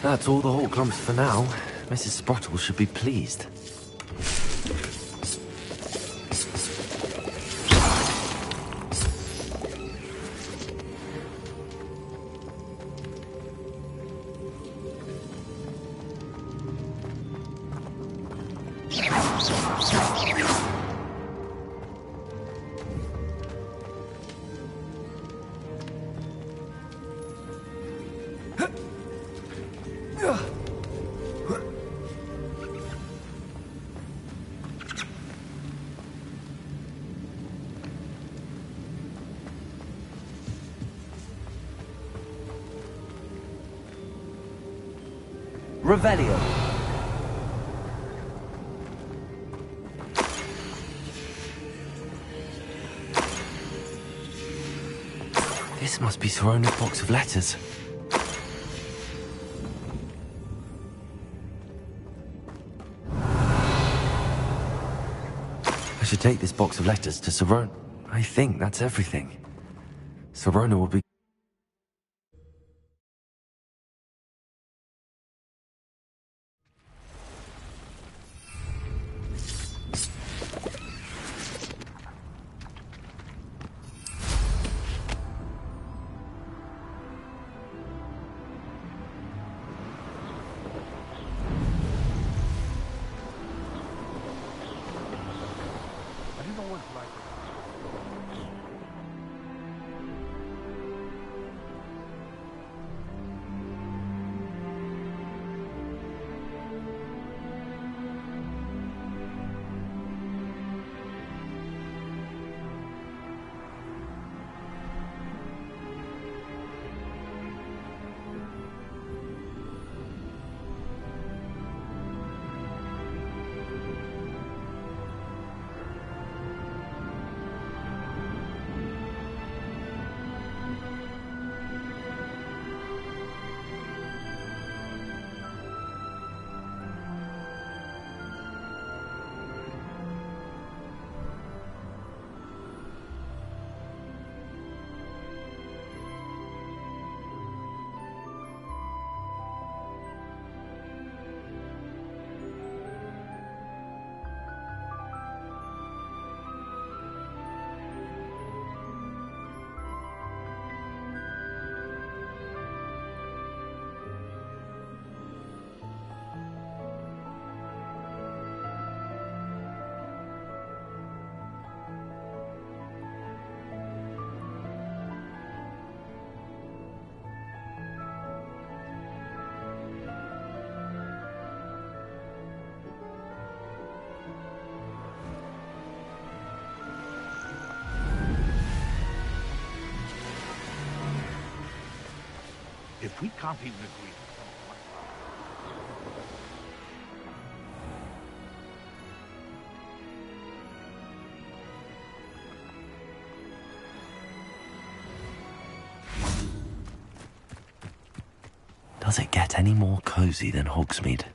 That's all the whole clumps for now. Mrs. Sprottle should be pleased. Revelio. This must be Sorona's box of letters. I should take this box of letters to Sirona. I think that's everything. Sirona will be... If we can't even agree Does it get any more cozy than Hogsmeade?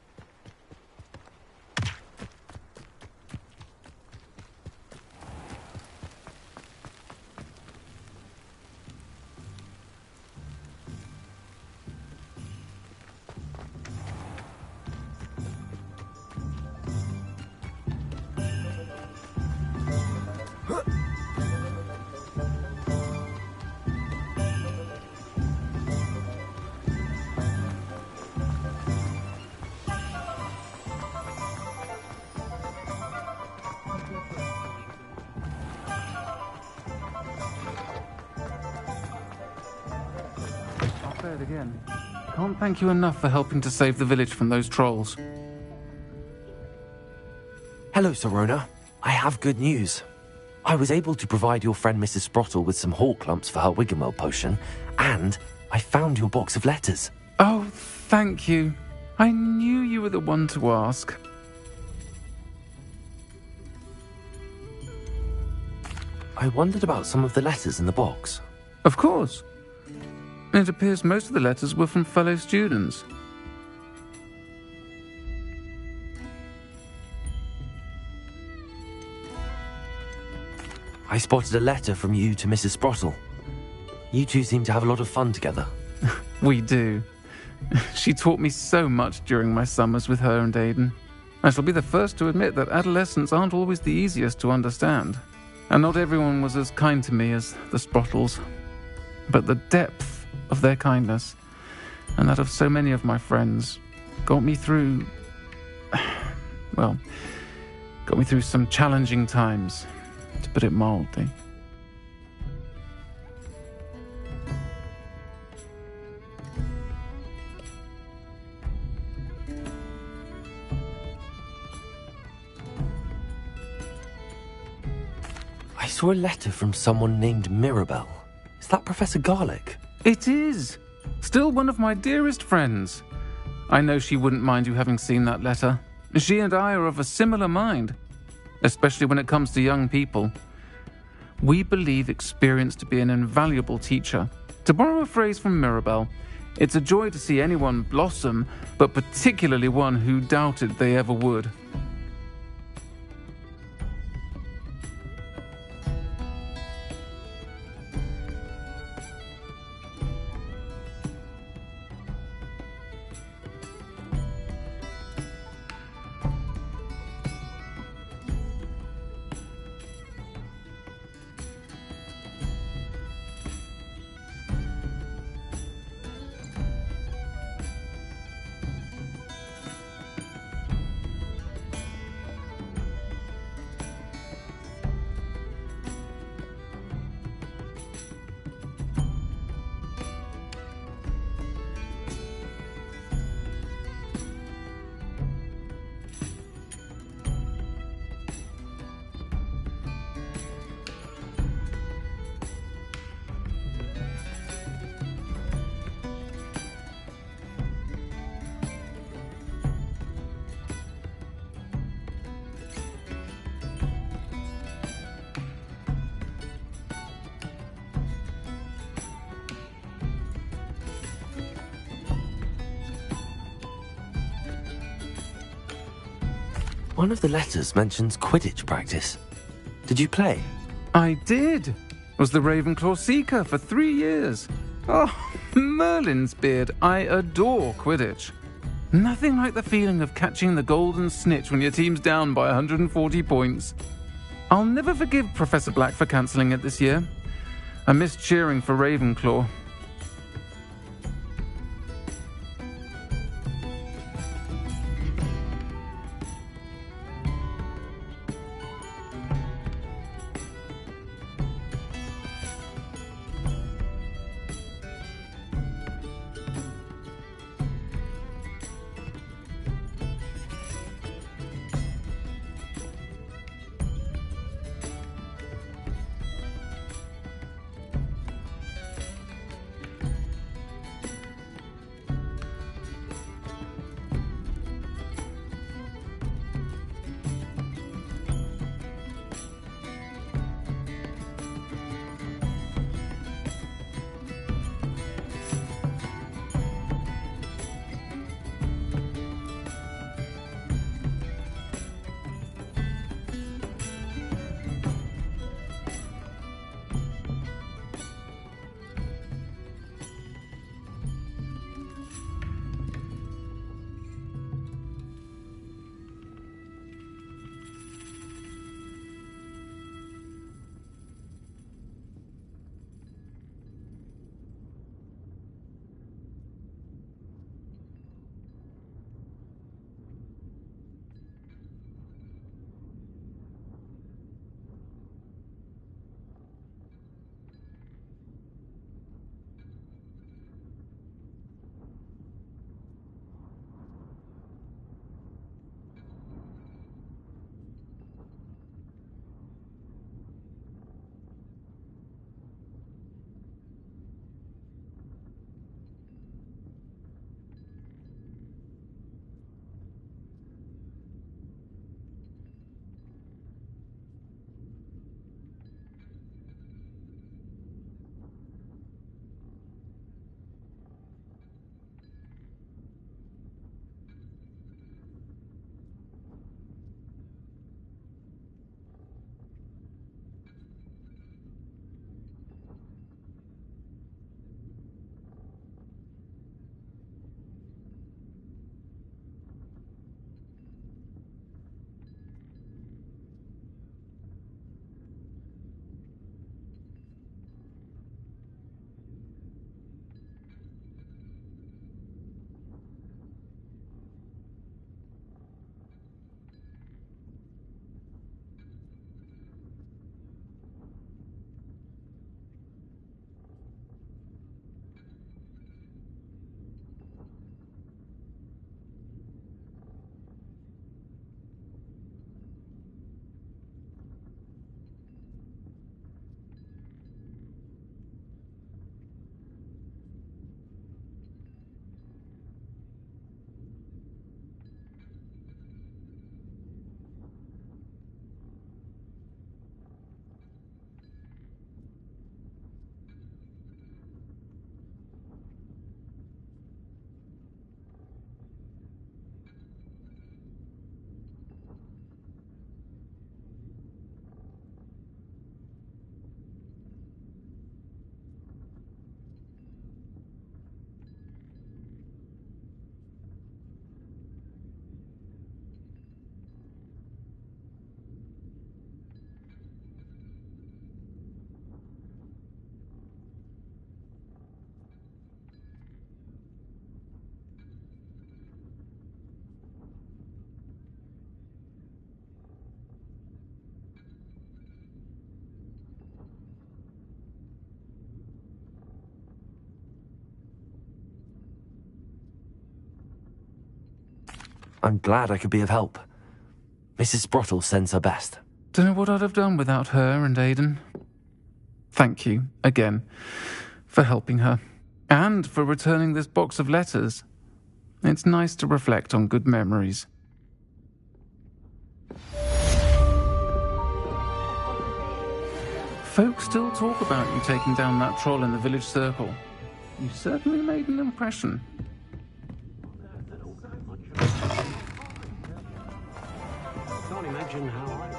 Again. Can't thank you enough for helping to save the village from those trolls. Hello, Sirona. I have good news. I was able to provide your friend Mrs. Sprottle with some hall clumps for her Wiggenweld potion, and I found your box of letters. Oh, thank you. I knew you were the one to ask. I wondered about some of the letters in the box. Of course. It appears most of the letters were from fellow students. I spotted a letter from you to Mrs. Sprottle. You two seem to have a lot of fun together. We do. She taught me so much during my summers with her and Aidan. I shall be the first to admit that adolescents aren't always the easiest to understand, and not everyone was as kind to me as the Sprottles. But the depth of their kindness, and that of so many of my friends, got me through some challenging times, to put it mildly. I saw a letter from someone named Mirabelle. Is that Professor Garlick? It is! Still one of my dearest friends. I know she wouldn't mind you having seen that letter. She and I are of a similar mind, especially when it comes to young people. We believe experience to be an invaluable teacher. To borrow a phrase from Mirabelle, it's a joy to see anyone blossom, but particularly one who doubted they ever would. One of the letters mentions Quidditch practice. Did you play? I did. Was the Ravenclaw Seeker for 3 years. Oh, Merlin's beard. I adore Quidditch. Nothing like the feeling of catching the golden snitch when your team's down by 140 points. I'll never forgive Professor Black for cancelling it this year. I missed cheering for Ravenclaw. I'm glad I could be of help. Mrs. Sprottle sends her best. Don't know what I'd have done without her and Aidan. Thank you, again, for helping her, and for returning this box of letters. It's nice to reflect on good memories. Folks still talk about you taking down that troll in the village circle. You certainly made an impression. Can't imagine how I...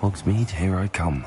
Hogsmeade, here I come.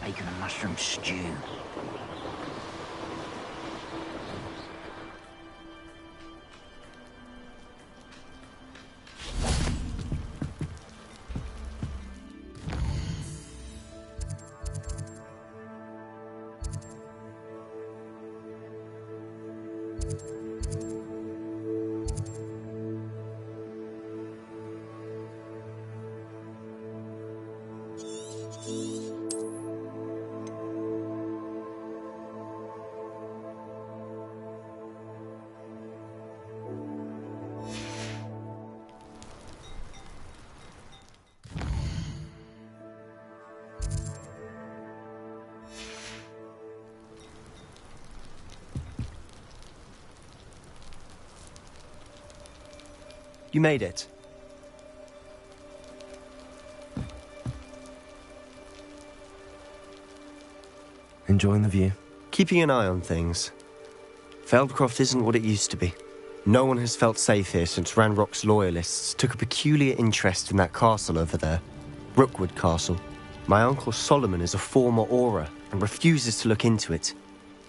bacon and mushroom stew. You made it. Enjoying the view? Keeping an eye on things. Feldcroft isn't what it used to be. No one has felt safe here since Ranrock's loyalists took a peculiar interest in that castle over there. Rookwood Castle. My uncle Solomon is a former Auror and refuses to look into it,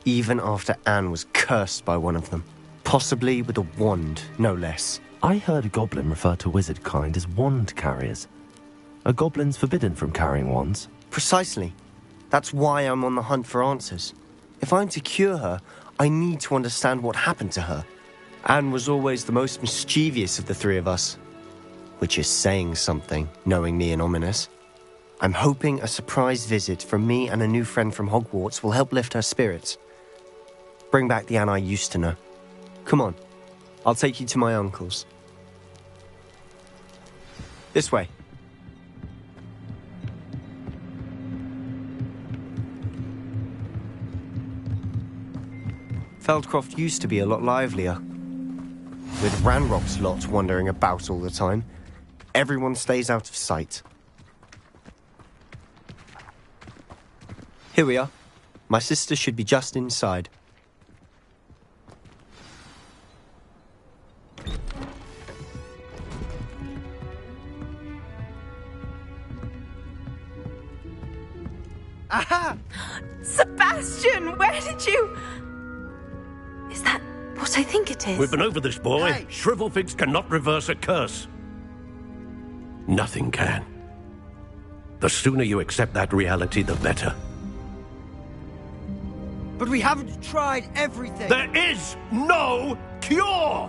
even after Anne was cursed by one of them. Possibly with a wand, no less. I heard a goblin refer to wizard kind as wand carriers. Are goblins forbidden from carrying wands? Precisely. That's why I'm on the hunt for answers. If I'm to cure her, I need to understand what happened to her. Anne was always the most mischievous of the three of us. Which is saying something, knowing me and Ominous. I'm hoping a surprise visit from me and a new friend from Hogwarts will help lift her spirits. Bring back the Anne I used to know. Come on. I'll take you to my uncle's. This way. Feldcroft used to be a lot livelier. With Ranrock's lot wandering about all the time, everyone stays out of sight. Here we are. My sister should be just inside. Aha! Sebastian, where did you... Is that what I think it is? We've been over this, boy. Hey. Shrivelfigs cannot reverse a curse. Nothing can. The sooner you accept that reality, the better. But we haven't tried everything. There is no cure!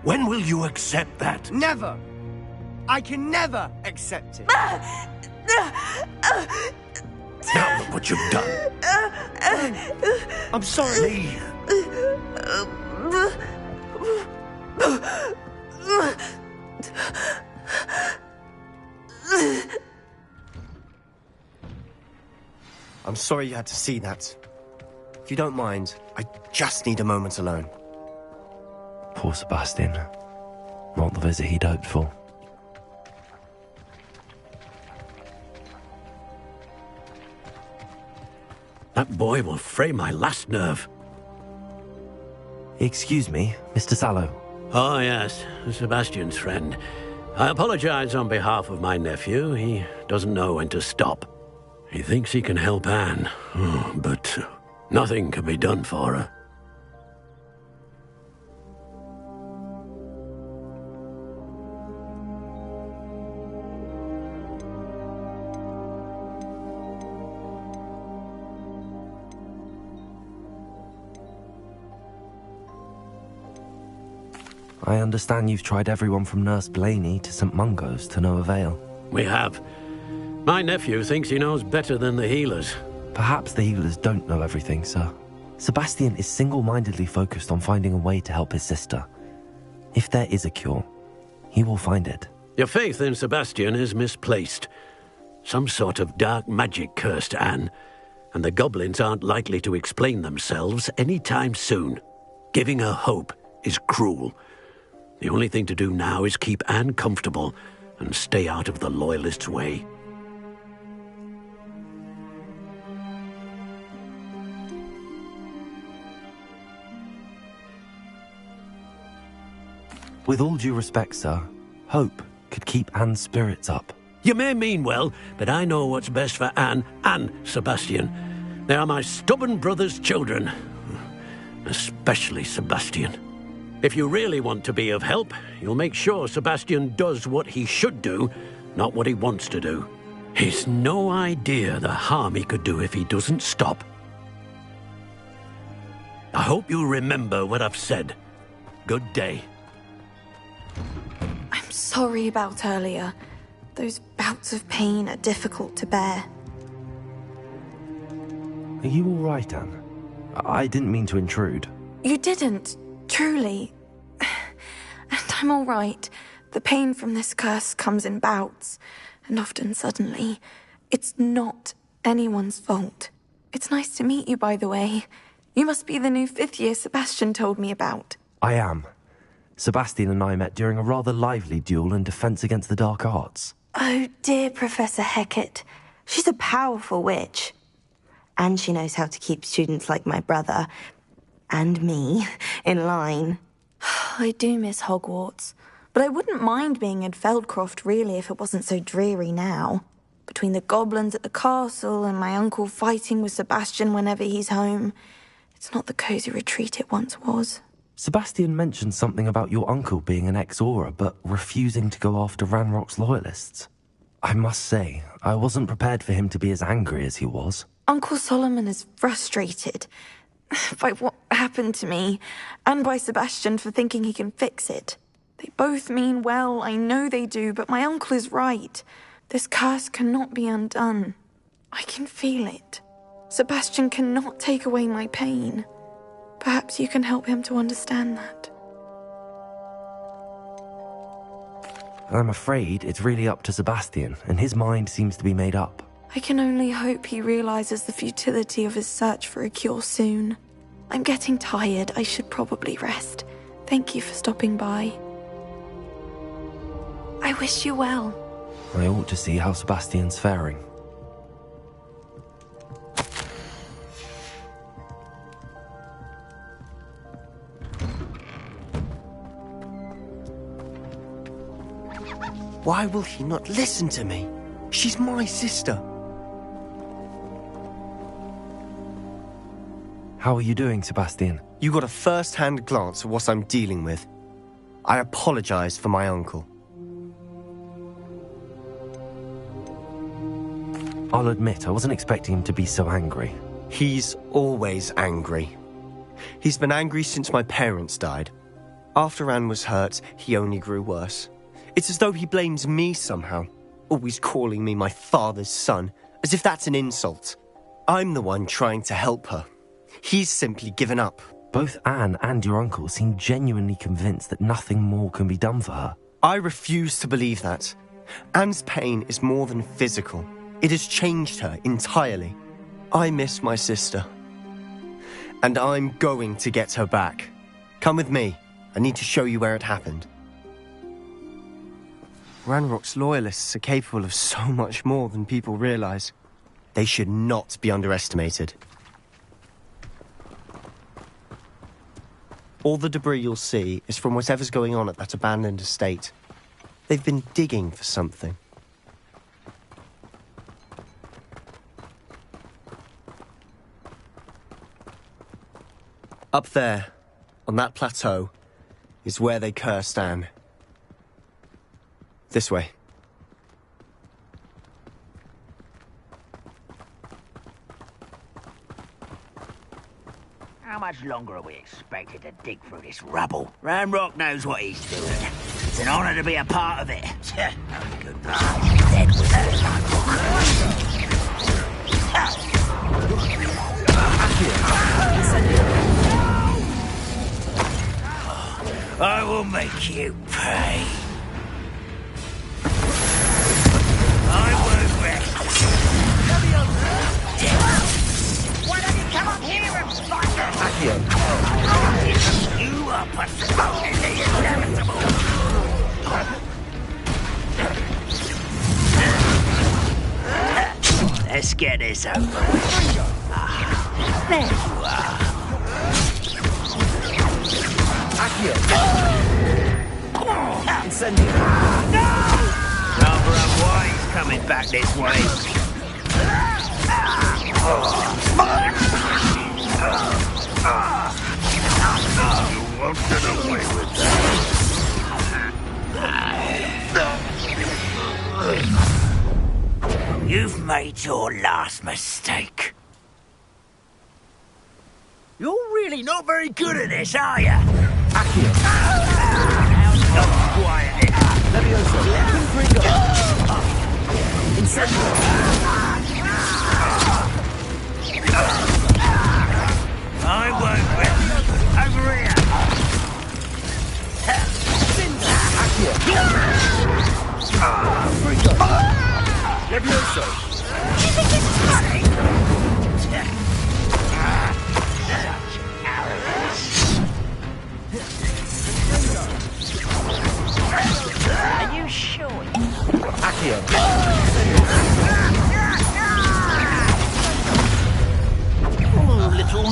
When will you accept that? Never. I can never accept it. Now look what you've done. I'm sorry. Leave. I'm sorry you had to see that. If you don't mind, I just need a moment alone. Poor Sebastian. Not the visit he'd hoped for. That boy will fray my last nerve. Excuse me, Mr. Sallow. Oh, yes, Sebastian's friend. I apologize on behalf of my nephew. He doesn't know when to stop. He thinks he can help Anne, but nothing can be done for her. I understand you've tried everyone from Nurse Blaney to St. Mungo's to no avail. We have. My nephew thinks he knows better than the healers. Perhaps the healers don't know everything, sir. Sebastian is single-mindedly focused on finding a way to help his sister. If there is a cure, he will find it. Your faith in Sebastian is misplaced. Some sort of dark magic cursed Anne, and the goblins aren't likely to explain themselves anytime soon. Giving her hope is cruel. The only thing to do now is keep Anne comfortable and stay out of the Loyalists' way. With all due respect, sir, hope could keep Anne's spirits up. You may mean well, but I know what's best for Anne and Sebastian. They are my stubborn brother's children. Especially Sebastian. If you really want to be of help, you'll make sure Sebastian does what he should do, not what he wants to do. He's no idea the harm he could do if he doesn't stop. I hope you remember what I've said. Good day. I'm sorry about earlier. Those bouts of pain are difficult to bear. Are you all right, Anne? I didn't mean to intrude. You didn't, truly. And I'm all right. The pain from this curse comes in bouts, and often suddenly. It's not anyone's fault. It's nice to meet you, by the way. You must be the new 5th year Sebastian told me about. I am. Sebastian and I met during a rather lively duel in Defense Against the Dark Arts. Oh, dear Professor Hecat. She's a powerful witch. And she knows how to keep students like my brother, and me, in line. I do miss Hogwarts, but I wouldn't mind being in Feldcroft, really, if it wasn't so dreary now. Between the goblins at the castle and my uncle fighting with Sebastian whenever he's home, it's not the cosy retreat it once was. Sebastian mentioned something about your uncle being an ex-Auror, but refusing to go after Ranrock's loyalists. I must say, I wasn't prepared for him to be as angry as he was. Uncle Solomon is frustrated by what happened to me, and by Sebastian for thinking he can fix it. They both mean well, I know they do, but my uncle is right. This curse cannot be undone. I can feel it. Sebastian cannot take away my pain. Perhaps you can help him to understand that. I'm afraid it's really up to Sebastian, and his mind seems to be made up. I can only hope he realizes the futility of his search for a cure soon. I'm getting tired. I should probably rest. Thank you for stopping by. I wish you well. I ought to see how Sebastian's faring. Why will he not listen to me? She's my sister. How are you doing, Sebastian? You got a first-hand glance at what I'm dealing with. I apologize for my uncle. I'll admit, I wasn't expecting him to be so angry. He's always angry. He's been angry since my parents died. After Anne was hurt, he only grew worse. It's as though he blames me somehow, always calling me my father's son, as if that's an insult. I'm the one trying to help her. He's simply given up. Both Anne and your uncle seem genuinely convinced that nothing more can be done for her. I refuse to believe that. Anne's pain is more than physical. It has changed her entirely. I miss my sister. And I'm going to get her back. Come with me. I need to show you where it happened. Ranrock's loyalists are capable of so much more than people realize. They should not be underestimated. All the debris you'll see is from whatever's going on at that abandoned estate. They've been digging for something. Up there, on that plateau, is where they cursed Anne. This way. How much longer are we expected to dig through this rubble? Ranrock knows what he's doing. It's an honor to be a part of it. Only good person dead with I will make you pay. I won't rest. Why don't you come up here and fight us? You are postponing the inevitable. Let's get this over. There you are. Incendio. No! Rather unwise coming back this way. You won't get away with that. You've made your last mistake. You're really not very good at this, are you? How's not quiet? Let me over. Are you sure? Accio. Oh, little.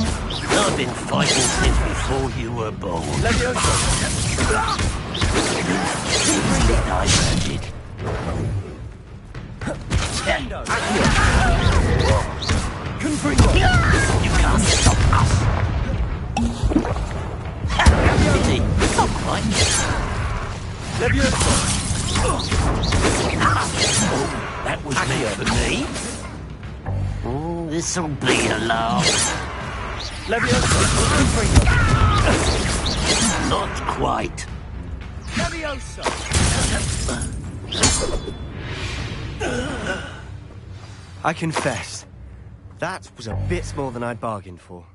I've been fighting since before you were born. Diverted. You can't stop us. Easy. Not quite. Oh, that was meant for me. Oh, this'll be a laugh. Not quite. I confess, that was a bit more than I'd bargained for.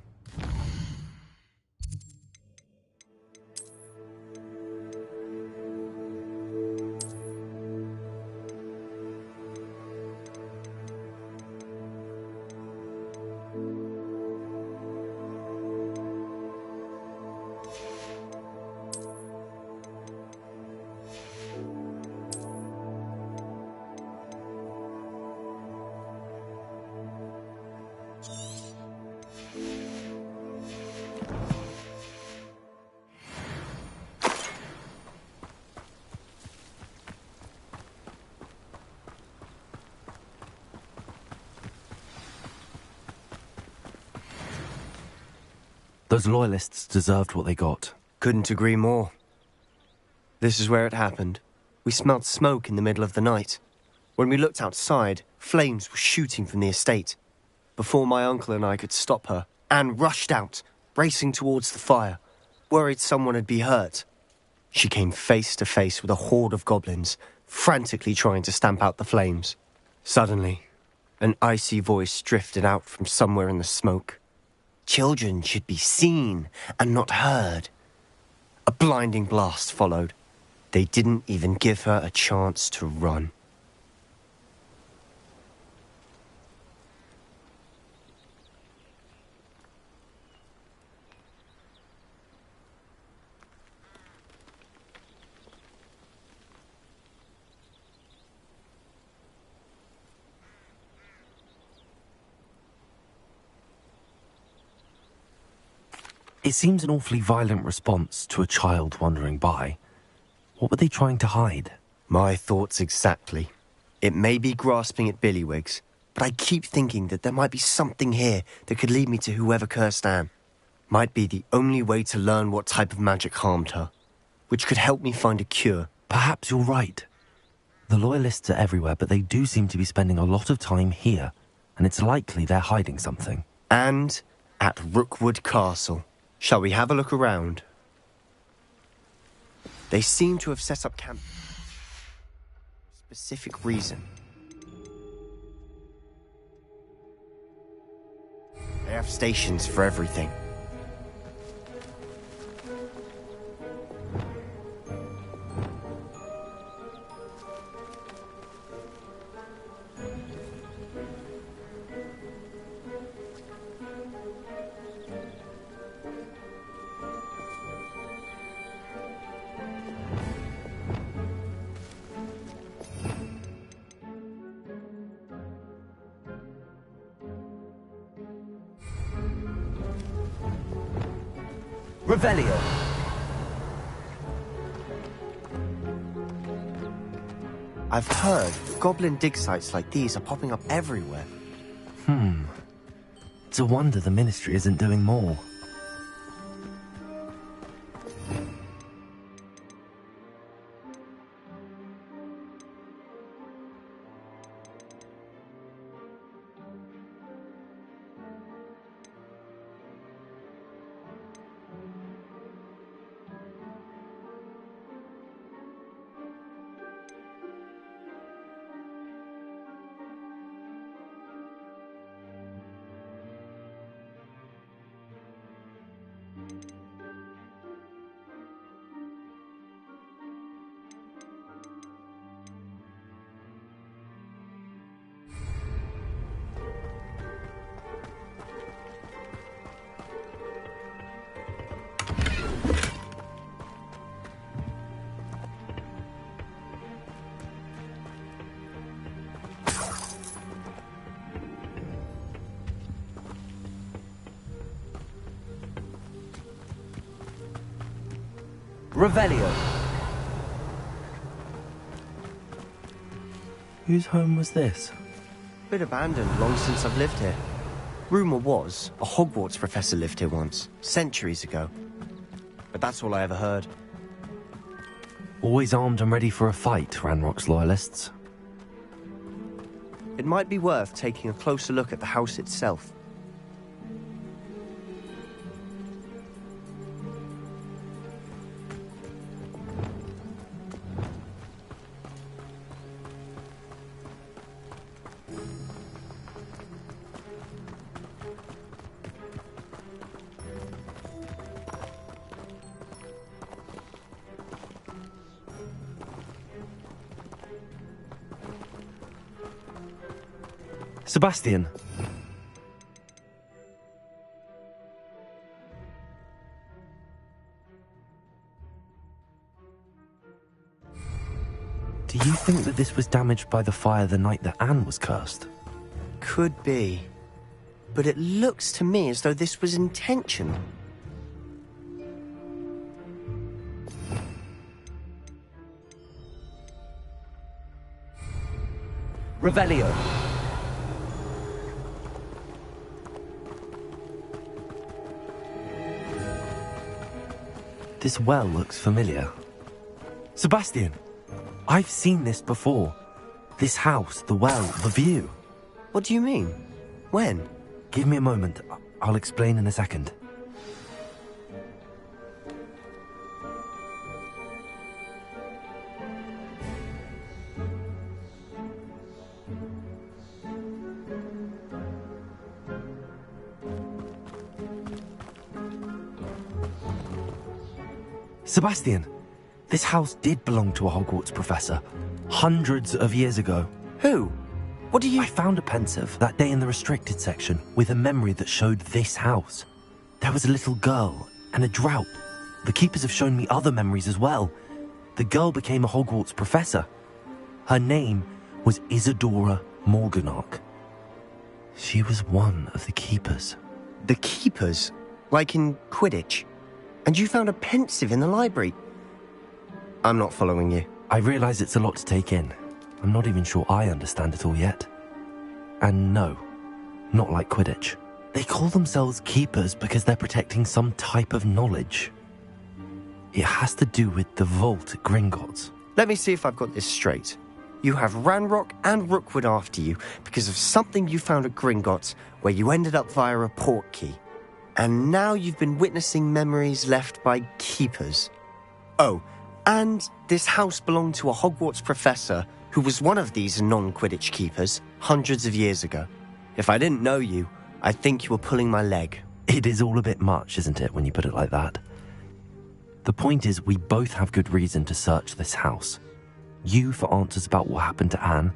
Those loyalists deserved what they got. Couldn't agree more. This is where it happened. We smelled smoke in the middle of the night. When we looked outside, flames were shooting from the estate. Before my uncle and I could stop her, Anne rushed out, racing towards the fire, worried someone had been hurt. She came face to face with a horde of goblins, frantically trying to stamp out the flames. Suddenly, an icy voice drifted out from somewhere in the smoke. Children should be seen and not heard. A blinding blast followed. They didn't even give her a chance to run. It seems an awfully violent response to a child wandering by. What were they trying to hide? My thoughts exactly. It may be grasping at Billywigs, but I keep thinking that there might be something here that could lead me to whoever cursed Anne. Might be the only way to learn what type of magic harmed her, which could help me find a cure. Perhaps you're right. The loyalists are everywhere, but they do seem to be spending a lot of time here, and it's likely they're hiding something. And at Rookwood Castle. Shall we have a look around? They seem to have set up camp for a specific reason. They have stations for everything. Revelio. I've heard goblin dig sites like these are popping up everywhere. It's a wonder the Ministry isn't doing more. Revelio. Whose home was this? Bit abandoned long since I've lived here. Rumour was, a Hogwarts professor lived here once, centuries ago. But that's all I ever heard. Always armed and ready for a fight, Ranrock's loyalists. It might be worth taking a closer look at the house itself. Sebastian. Do you think that this was damaged by the fire the night that Anne was cursed? Could be. But it looks to me as though this was intentional. Revelio. This well looks familiar. Sebastian, I've seen this before. This house, the well, the view. What do you mean? When? Give me a moment. I'll explain in a second. Sebastian, this house did belong to a Hogwarts professor, hundreds of years ago. Who? What do you... I found a pensive that day in the restricted section with a memory that showed this house. There was a little girl and a drought. The keepers have shown me other memories as well. The girl became a Hogwarts professor. Her name was Isadora Morganach. She was one of the keepers. The keepers? Like in Quidditch? And you found a pensive in the library? I'm not following you. I realise it's a lot to take in. I'm not even sure I understand it all yet. And no, not like Quidditch. They call themselves keepers because they're protecting some type of knowledge. It has to do with the vault at Gringotts. Let me see if I've got this straight. You have Ranrock and Rookwood after you because of something you found at Gringotts where you ended up via a portkey. And now you've been witnessing memories left by keepers. Oh, and this house belonged to a Hogwarts professor who was one of these non-Quidditch keepers hundreds of years ago. If I didn't know you, I'd think you were pulling my leg. It is all a bit much, isn't it, when you put it like that? The point is, we both have good reason to search this house. You for answers about what happened to Anne,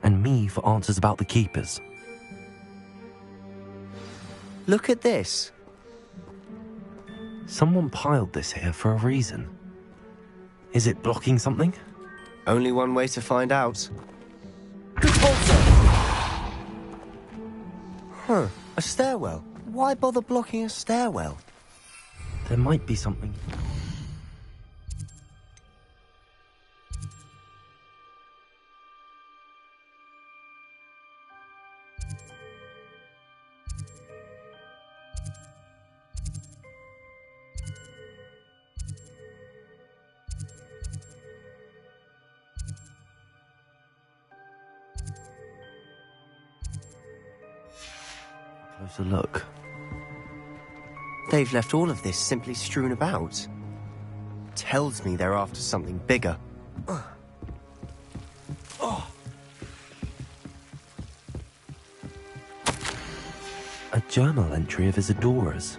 and me for answers about the keepers. Look at this. Someone piled this here for a reason. Is it blocking something? Only one way to find out. Huh, a stairwell. Why bother blocking a stairwell? There might be something. Closer look. They've left all of this simply strewn about. Tells me they're after something bigger. A journal entry of Isadora's.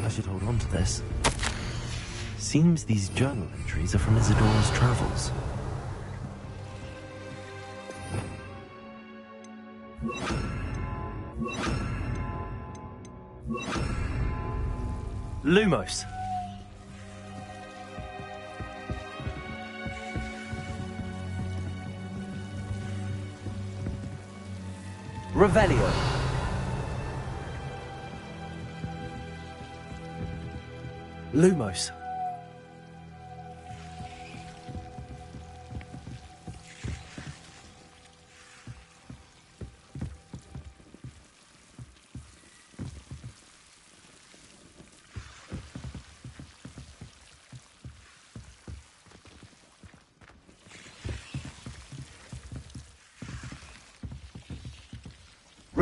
I should hold on to this. Seems these journal entries are from Isadora's travels. Lumos. Revelio. Lumos.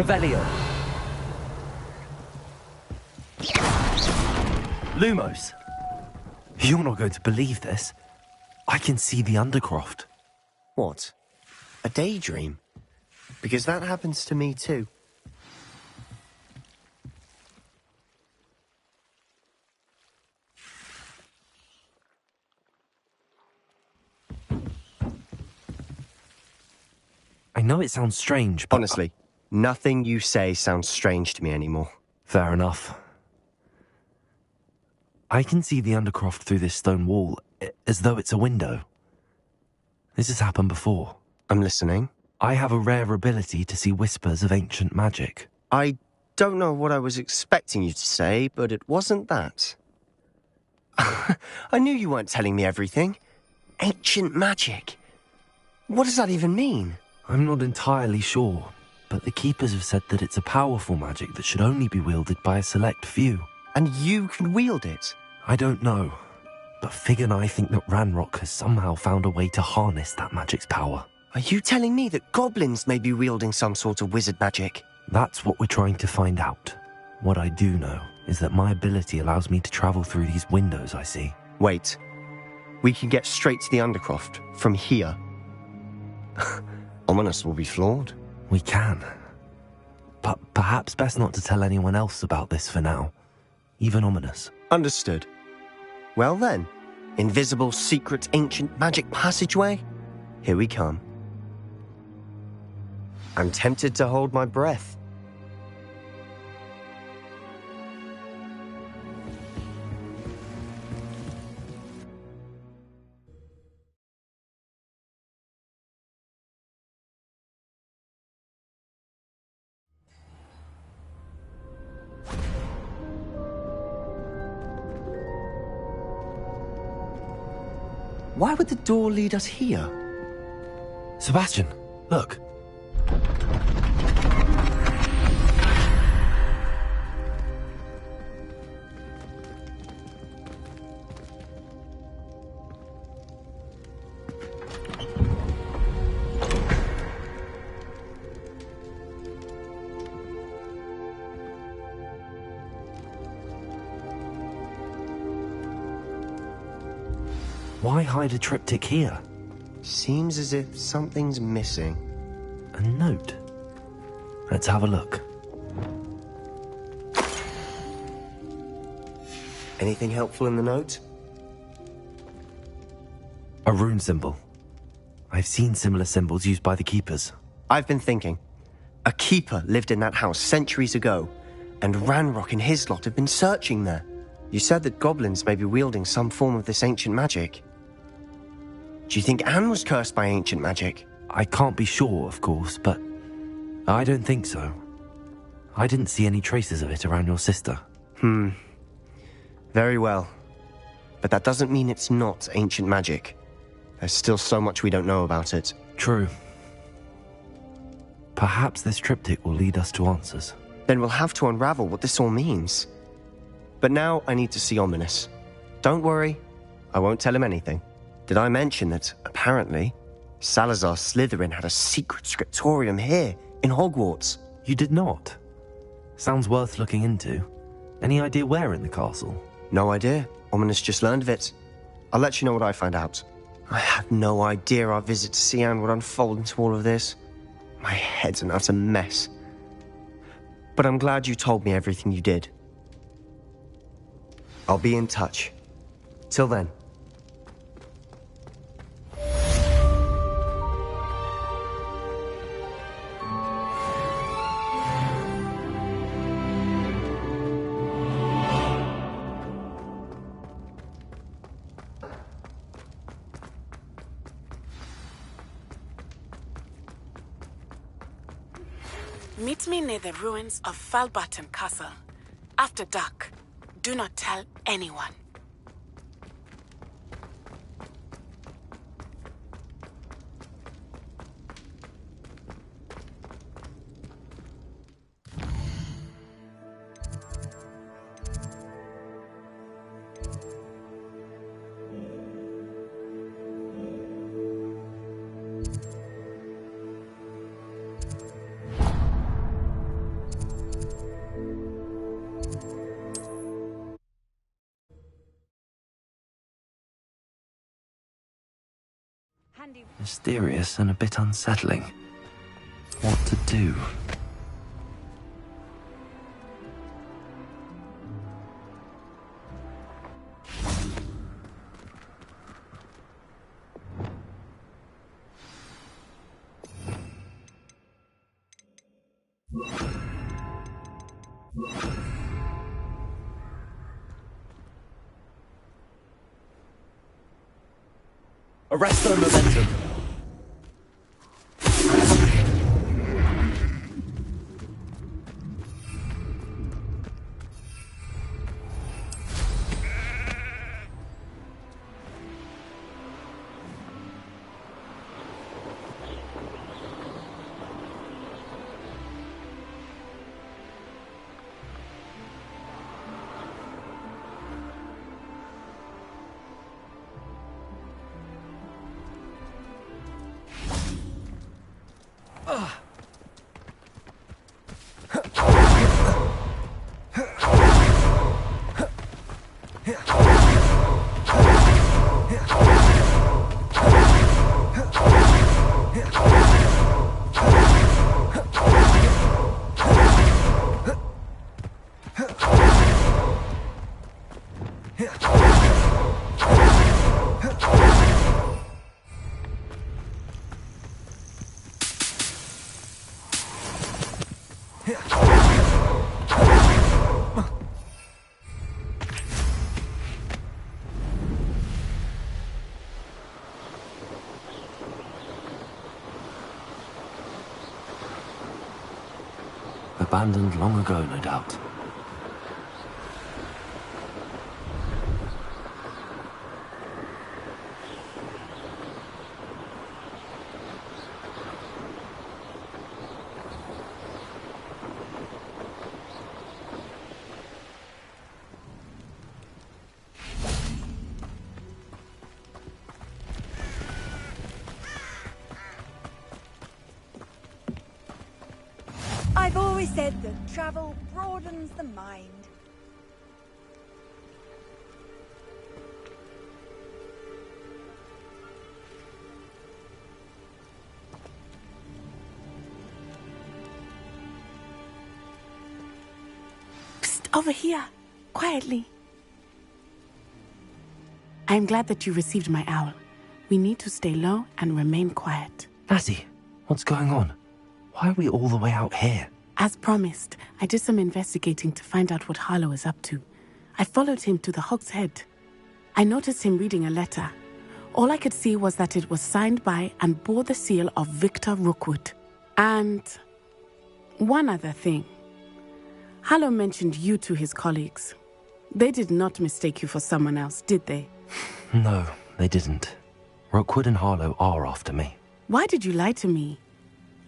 Revelio. Lumos. You're not going to believe this. I can see the Undercroft. What? A daydream? Because that happens to me too. I know it sounds strange, but... Honestly, nothing you say sounds strange to me anymore. Fair enough. I can see the Undercroft through this stone wall, as though it's a window. This has happened before. I'm listening. I have a rare ability to see whispers of ancient magic. I don't know what I was expecting you to say, but it wasn't that. I knew you weren't telling me everything. Ancient magic. What does that even mean? I'm not entirely sure, but the Keepers have said that it's a powerful magic that should only be wielded by a select few. And you can wield it? I don't know, but Fig and I think that Ranrock has somehow found a way to harness that magic's power. Are you telling me that goblins may be wielding some sort of wizard magic? That's what we're trying to find out. What I do know is that my ability allows me to travel through these windows I see. Wait. We can get straight to the Undercroft from here. Ominous will be floored. We can. But perhaps best not to tell anyone else about this for now. Even Ominous. Understood. Well then, invisible, secret, ancient magic passageway? Here we come. I'm tempted to hold my breath. Why would the door lead us here? Sebastian, look. Why hide a triptych here? Seems as if something's missing. A note. Let's have a look. Anything helpful in the note? A rune symbol. I've seen similar symbols used by the Keepers. I've been thinking. A keeper lived in that house centuries ago, and Ranrock and his lot have been searching there. You said that goblins may be wielding some form of this ancient magic. Do you think Anne was cursed by ancient magic? I can't be sure, of course, but I don't think so. I didn't see any traces of it around your sister. Very well. But that doesn't mean it's not ancient magic. There's still so much we don't know about it. True. Perhaps this triptych will lead us to answers. Then we'll have to unravel what this all means. But now I need to see Ominous. Don't worry, I won't tell him anything. Did I mention that, apparently, Salazar Slytherin had a secret scriptorium here, in Hogwarts? You did not? Sounds worth looking into. Any idea where in the castle? No idea. Ominous just learned of it. I'll let you know what I find out. I had no idea our visit to see Anne would unfold into all of this. My head's an utter mess. But I'm glad you told me everything you did. I'll be in touch. Till then. Meet me near the ruins of Falbarton Castle. After dark. Do not tell anyone. Mysterious and a bit unsettling. What to do? Arresto momentum. Abandoned long ago, no doubt. I've always said that travel broadens the mind. Psst, over here. Quietly. I'm glad that you received my owl. We need to stay low and remain quiet. Natty, what's going on? Why are we all the way out here? As promised, I did some investigating to find out what Harlow is up to. I followed him to the Hog's Head. I noticed him reading a letter. All I could see was that it was signed by and bore the seal of Victor Rookwood. And one other thing. Harlow mentioned you to his colleagues. They did not mistake you for someone else, did they? No, they didn't. Rookwood and Harlow are after me. Why did you lie to me?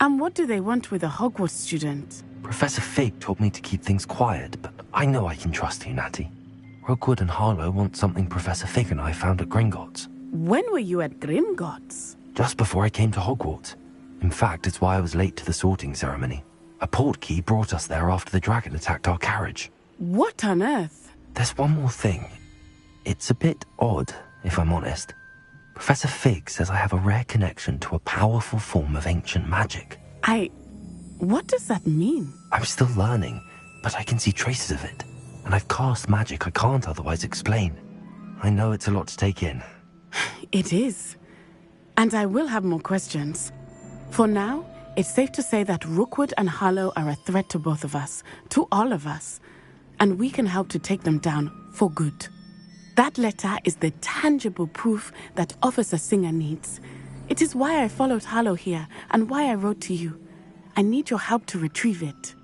And what do they want with a Hogwarts student? Professor Fig told me to keep things quiet, but I know I can trust you, Natty. Rookwood and Harlow want something Professor Fig and I found at Gringotts. When were you at Gringotts? Just before I came to Hogwarts. In fact, it's why I was late to the sorting ceremony. A portkey brought us there after the dragon attacked our carriage. What on earth? There's one more thing. It's a bit odd, if I'm honest. Professor Fig says I have a rare connection to a powerful form of ancient magic. What does that mean? I'm still learning, but I can see traces of it. And I've cast magic I can't otherwise explain. I know it's a lot to take in. It is. And I will have more questions. For now, it's safe to say that Rookwood and Harlow are a threat to both of us, to all of us. And we can help to take them down for good. That letter is the tangible proof that Officer Singer needs. It is why I followed Harlow here and why I wrote to you. I need your help to retrieve it.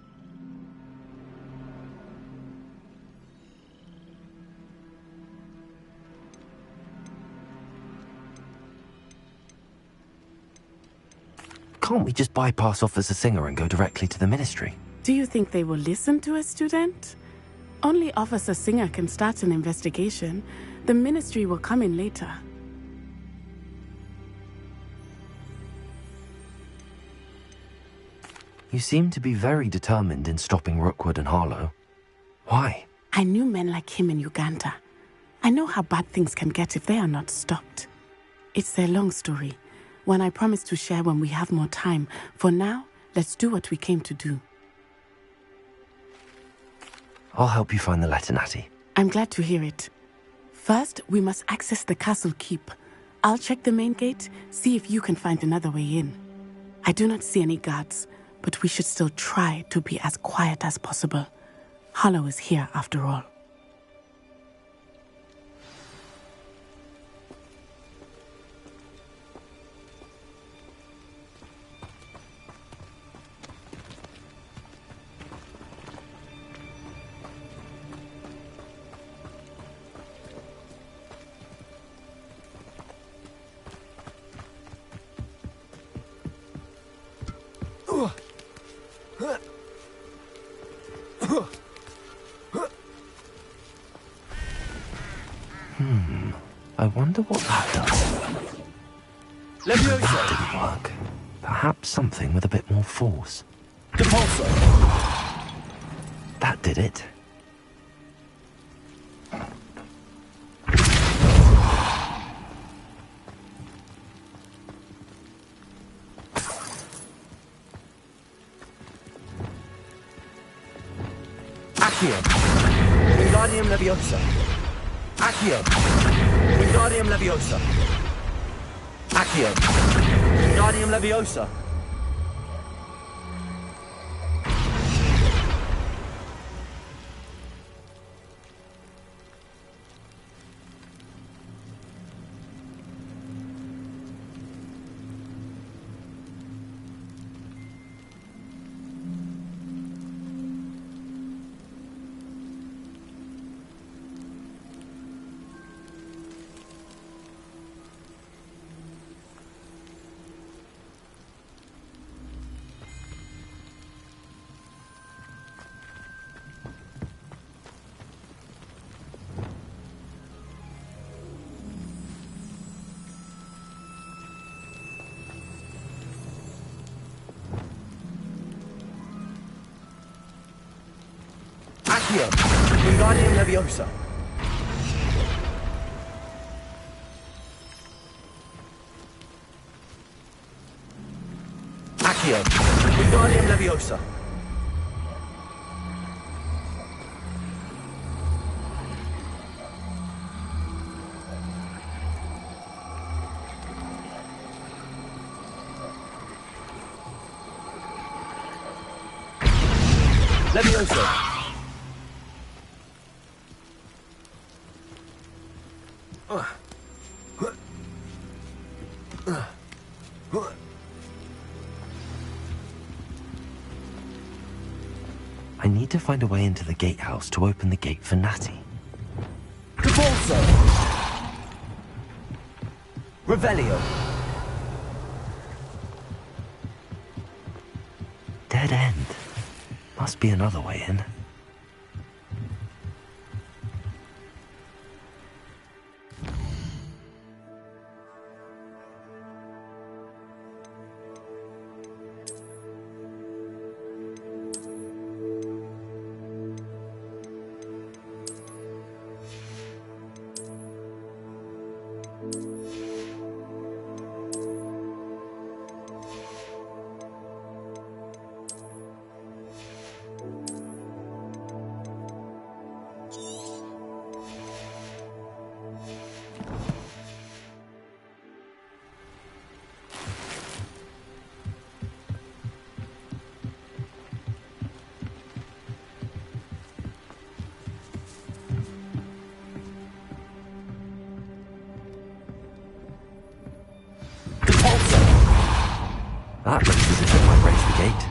Can't we just bypass Officer Singer and go directly to the Ministry? Do you think they will listen to a student? Only Officer Singer can start an investigation. The Ministry will come in later. You seem to be very determined in stopping Rookwood and Harlow. Why? I knew men like him in Uganda. I know how bad things can get if they are not stopped. It's a long story, One I promise to share when we have more time. For now, let's do what we came to do. I'll help you find the letter, Natty. I'm glad to hear it. First, we must access the castle keep. I'll check the main gate, see if you can find another way in. I do not see any guards, but we should still try to be as quiet as possible. Hollow is here after all. I wonder what that does. That didn't work. Perhaps something with a bit more force. That did it. Accio. Wingardium Leviosa. Accio. Wingardium Leviosa. Accio. Wingardium Leviosa. Accio. Wingardium Leviosa. Accio. Wingardium Leviosa. Leviosa. I need to find a way into the gatehouse to open the gate for Natty. Cabalso. Revelio. Dead end. Must be another way in. That looks as if it might raise the gate.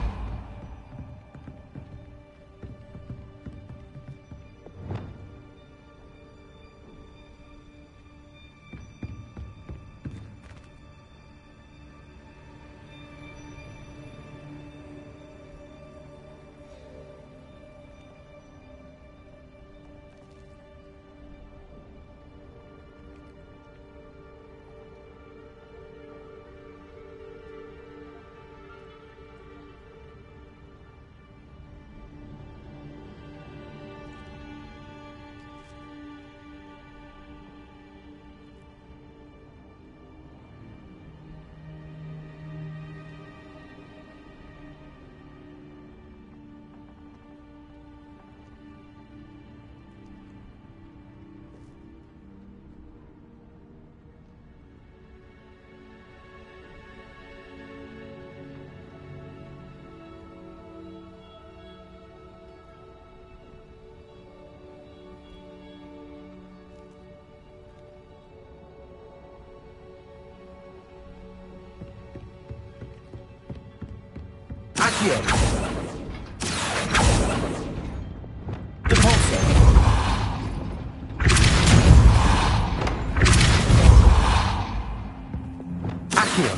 Accio! Depulso! Accio!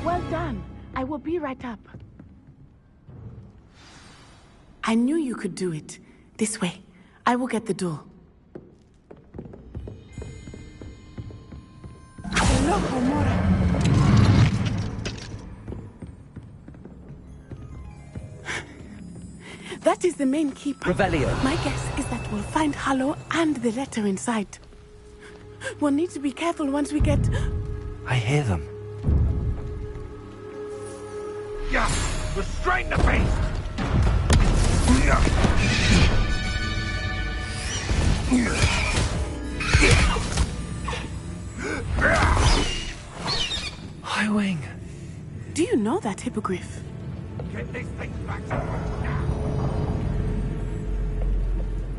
Well done. I will be right up. I knew you could do it. This way. I will get the door. Hello, Homura. That is the main keeper. Revelio. My guess is that we'll find Hollow and the letter inside. We'll need to be careful once we get... I hear them. Yeah! Restrain the beast! Highwing. Do you know that hippogriff? Get this thing back to work now!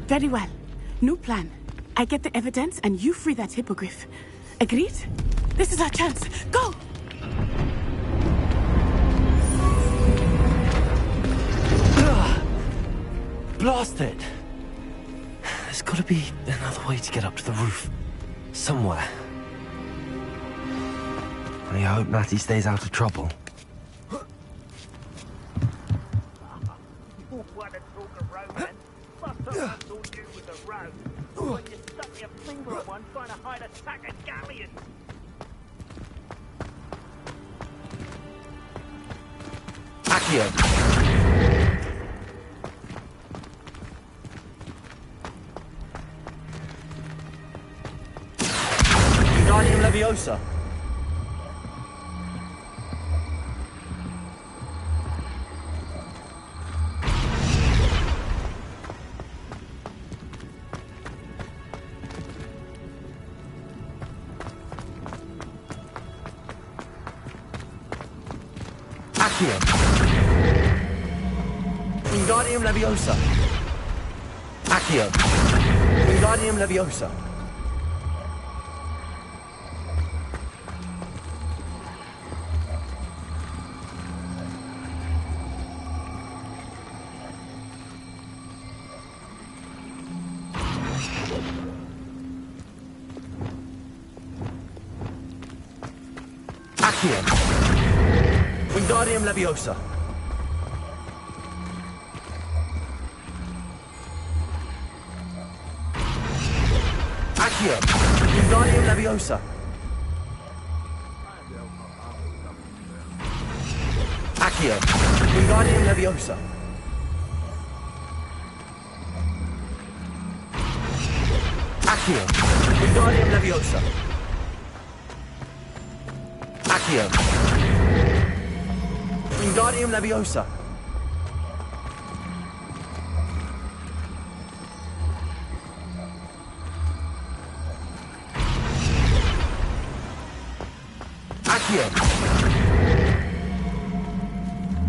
Very well. New plan. I get the evidence and you free that hippogriff. Agreed? This is our chance. Go! Blast it! There's gotta be another way to get up to the roof. Somewhere. I hope Natty stays out of trouble. What a talk of romance. Must have thought you was a rogue. When you stuck your finger on one trying to hide a sack of galleons. Accio! Wingardium Leviosa! Accio! Wingardium Leviosa! Accio! Wingardium Leviosa! Accio! Wingardium Leviosa! Accio! Wingardium Leviosa! Accio! Wingardium Leviosa! Accio! Wingardium Leviosa! Accio! Wingardium Leviosa! Accio!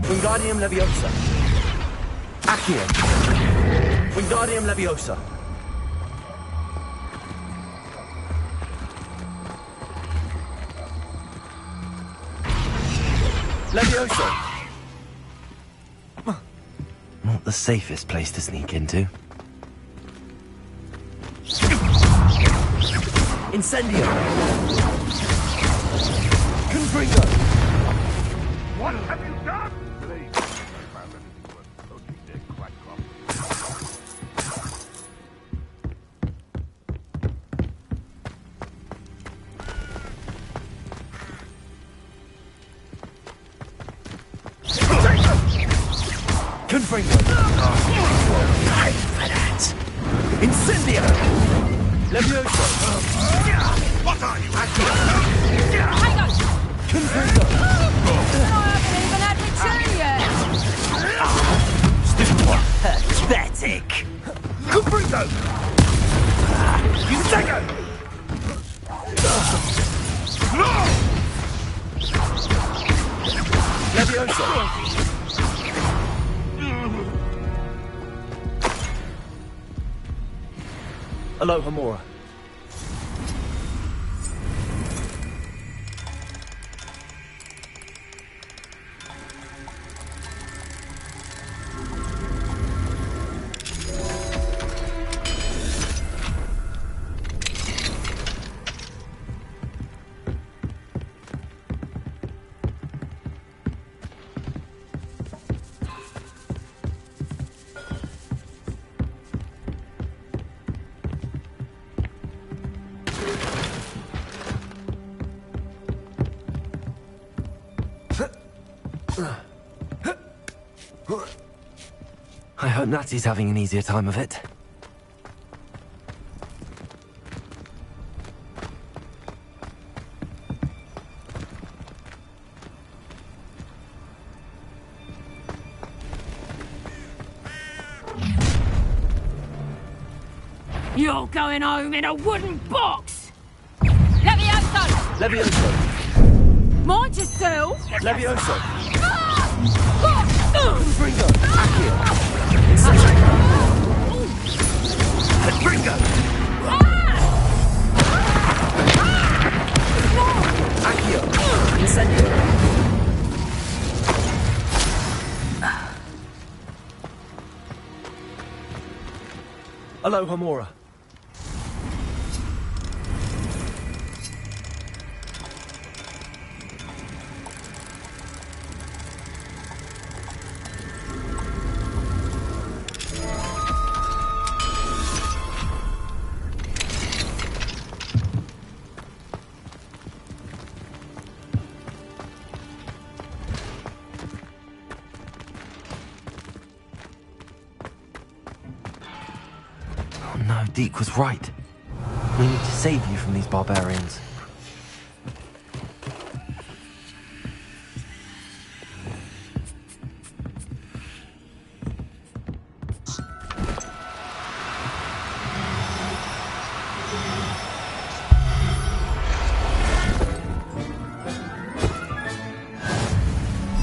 Wingardium Leviosa! Accio! Wingardium Leviosa! Leviosa! Not the safest place to sneak into. Incendio! Confringo! What have you done? Confringo! Time for that! Incendio! Leviosa! What are you? Hang on! Confringo! I haven't even had my turn yet! Pathetic. Confringo! Insego! Leviosa! Aloha Mora. I hope Natty's having an easier time of it. You're going home in a wooden box! Levioso! Levioso! Mind yourself! Levioso! Bringo! Accio! Bringo! Accio! Incendio! Aloha Mora. No, Deke was right. We need to save you from these barbarians.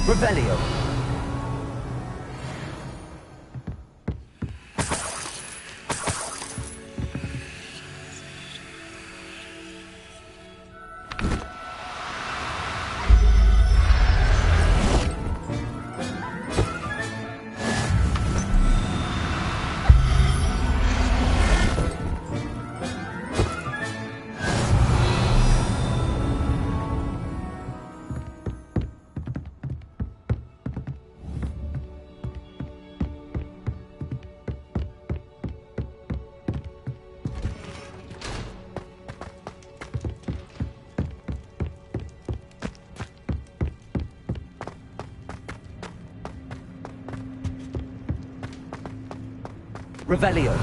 Revelio. Revelio.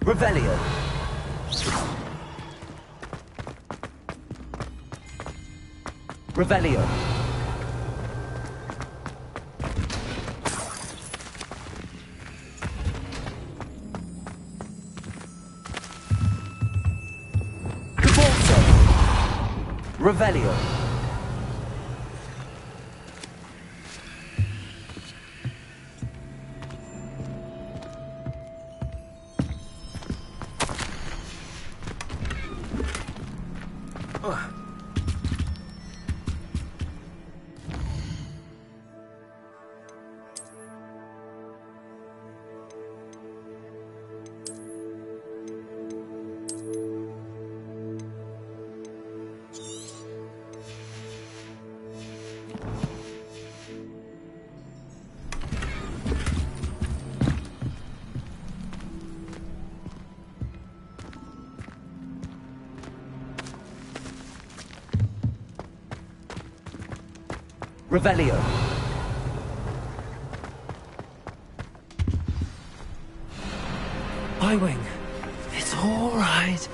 Revelio. Revelio. Revelio. Revelio. I-Wing, it's all right.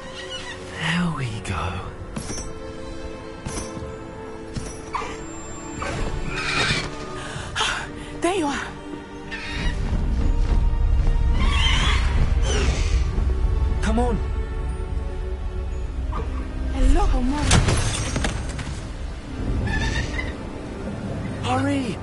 There we go. There you are. Come on. Hello, Mom. Hurry!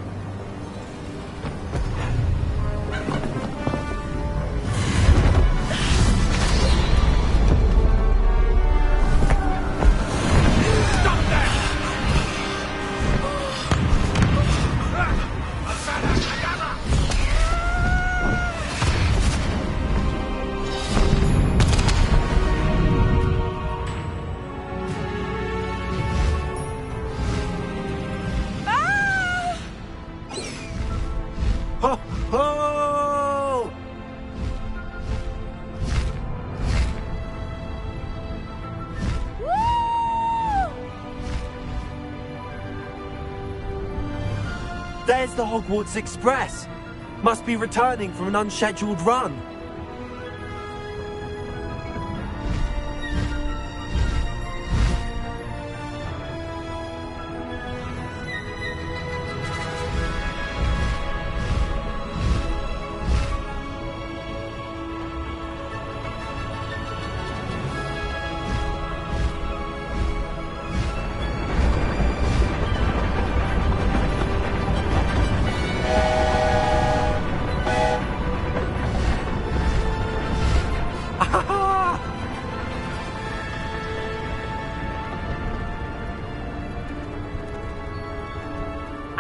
There's the Hogwarts Express. Must be returning from an unscheduled run.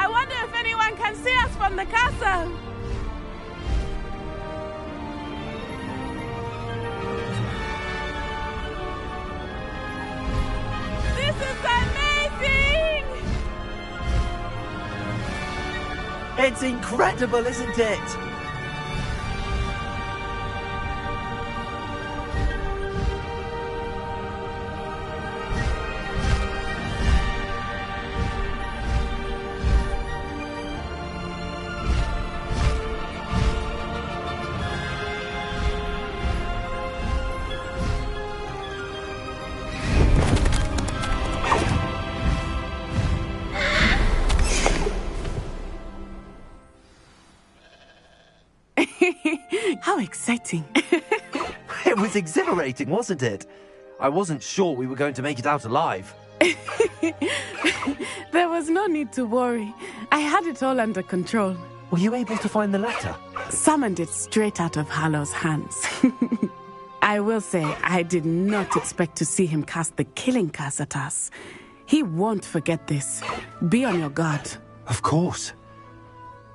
I wonder if anyone can see us from the castle. This is amazing! It's incredible, isn't it? How exciting. It was exhilarating, wasn't it? I wasn't sure we were going to make it out alive. There was no need to worry. I had it all under control. Were you able to find the letter? Summoned it straight out of Hallow's hands. I will say, I did not expect to see him cast the killing curse at us. He won't forget this. Be on your guard. Of course.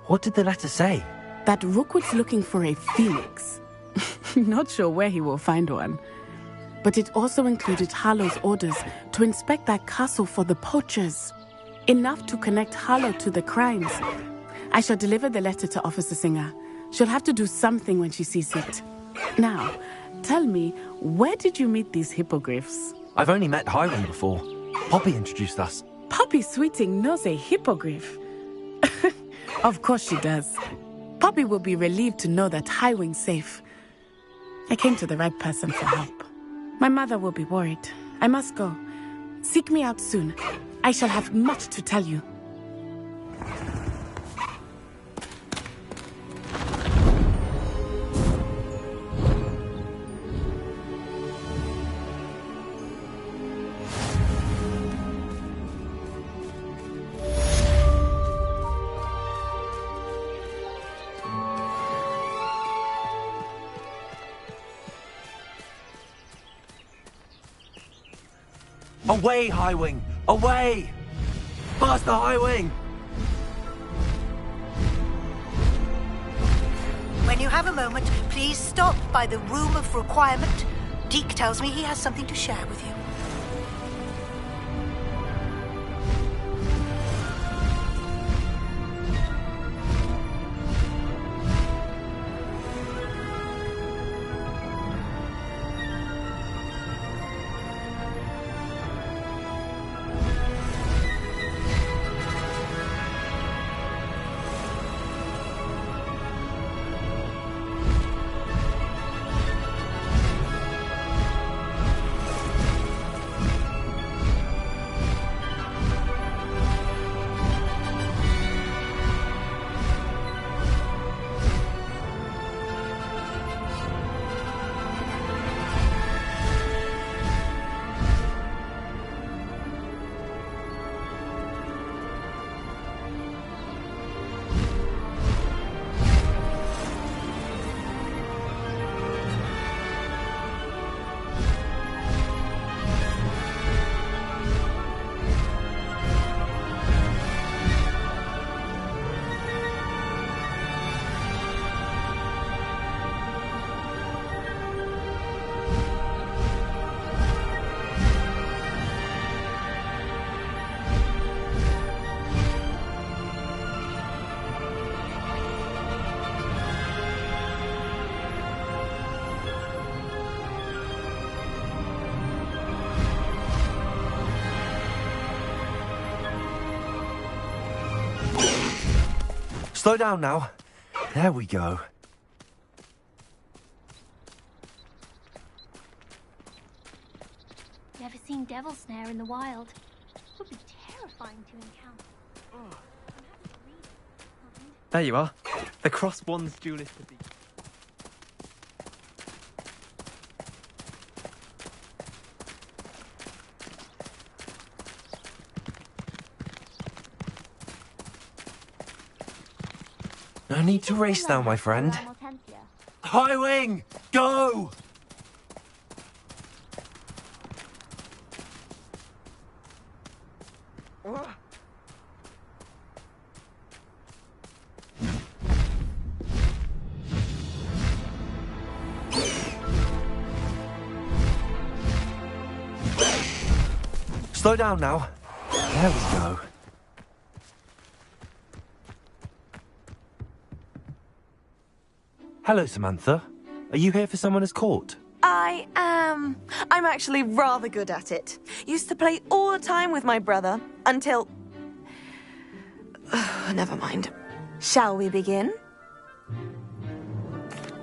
What did the letter say? That Rookwood's looking for a phoenix. Not sure where he will find one. But it also included Hallow's orders to inspect that castle for the poachers. Enough to connect Hallow to the crimes. I shall deliver the letter to Officer Singer. She'll have to do something when she sees it. Now, tell me, where did you meet these hippogriffs? I've only met Highwing before. Poppy introduced us. Poppy Sweeting knows a hippogriff. Of course she does. Poppy will be relieved to know that Highwing's safe. I came to the right person for help. My mother will be worried. I must go. Seek me out soon. I shall have much to tell you. Away, Highwing! Away! Master Highwing! When you have a moment, please stop by the Room of Requirement. Deke tells me he has something to share with you. Slow down now. There we go. Never seen devil snare in the wild. Would be terrifying to encounter. There you are. The cross wands duelist of the... No need to race now, my friend. High wing, go! Slow down now. There we go. Hello, Samantha. Are you here for Summoner's Court? I am. I'm actually rather good at it. Used to play all the time with my brother until... Never mind. Shall we begin?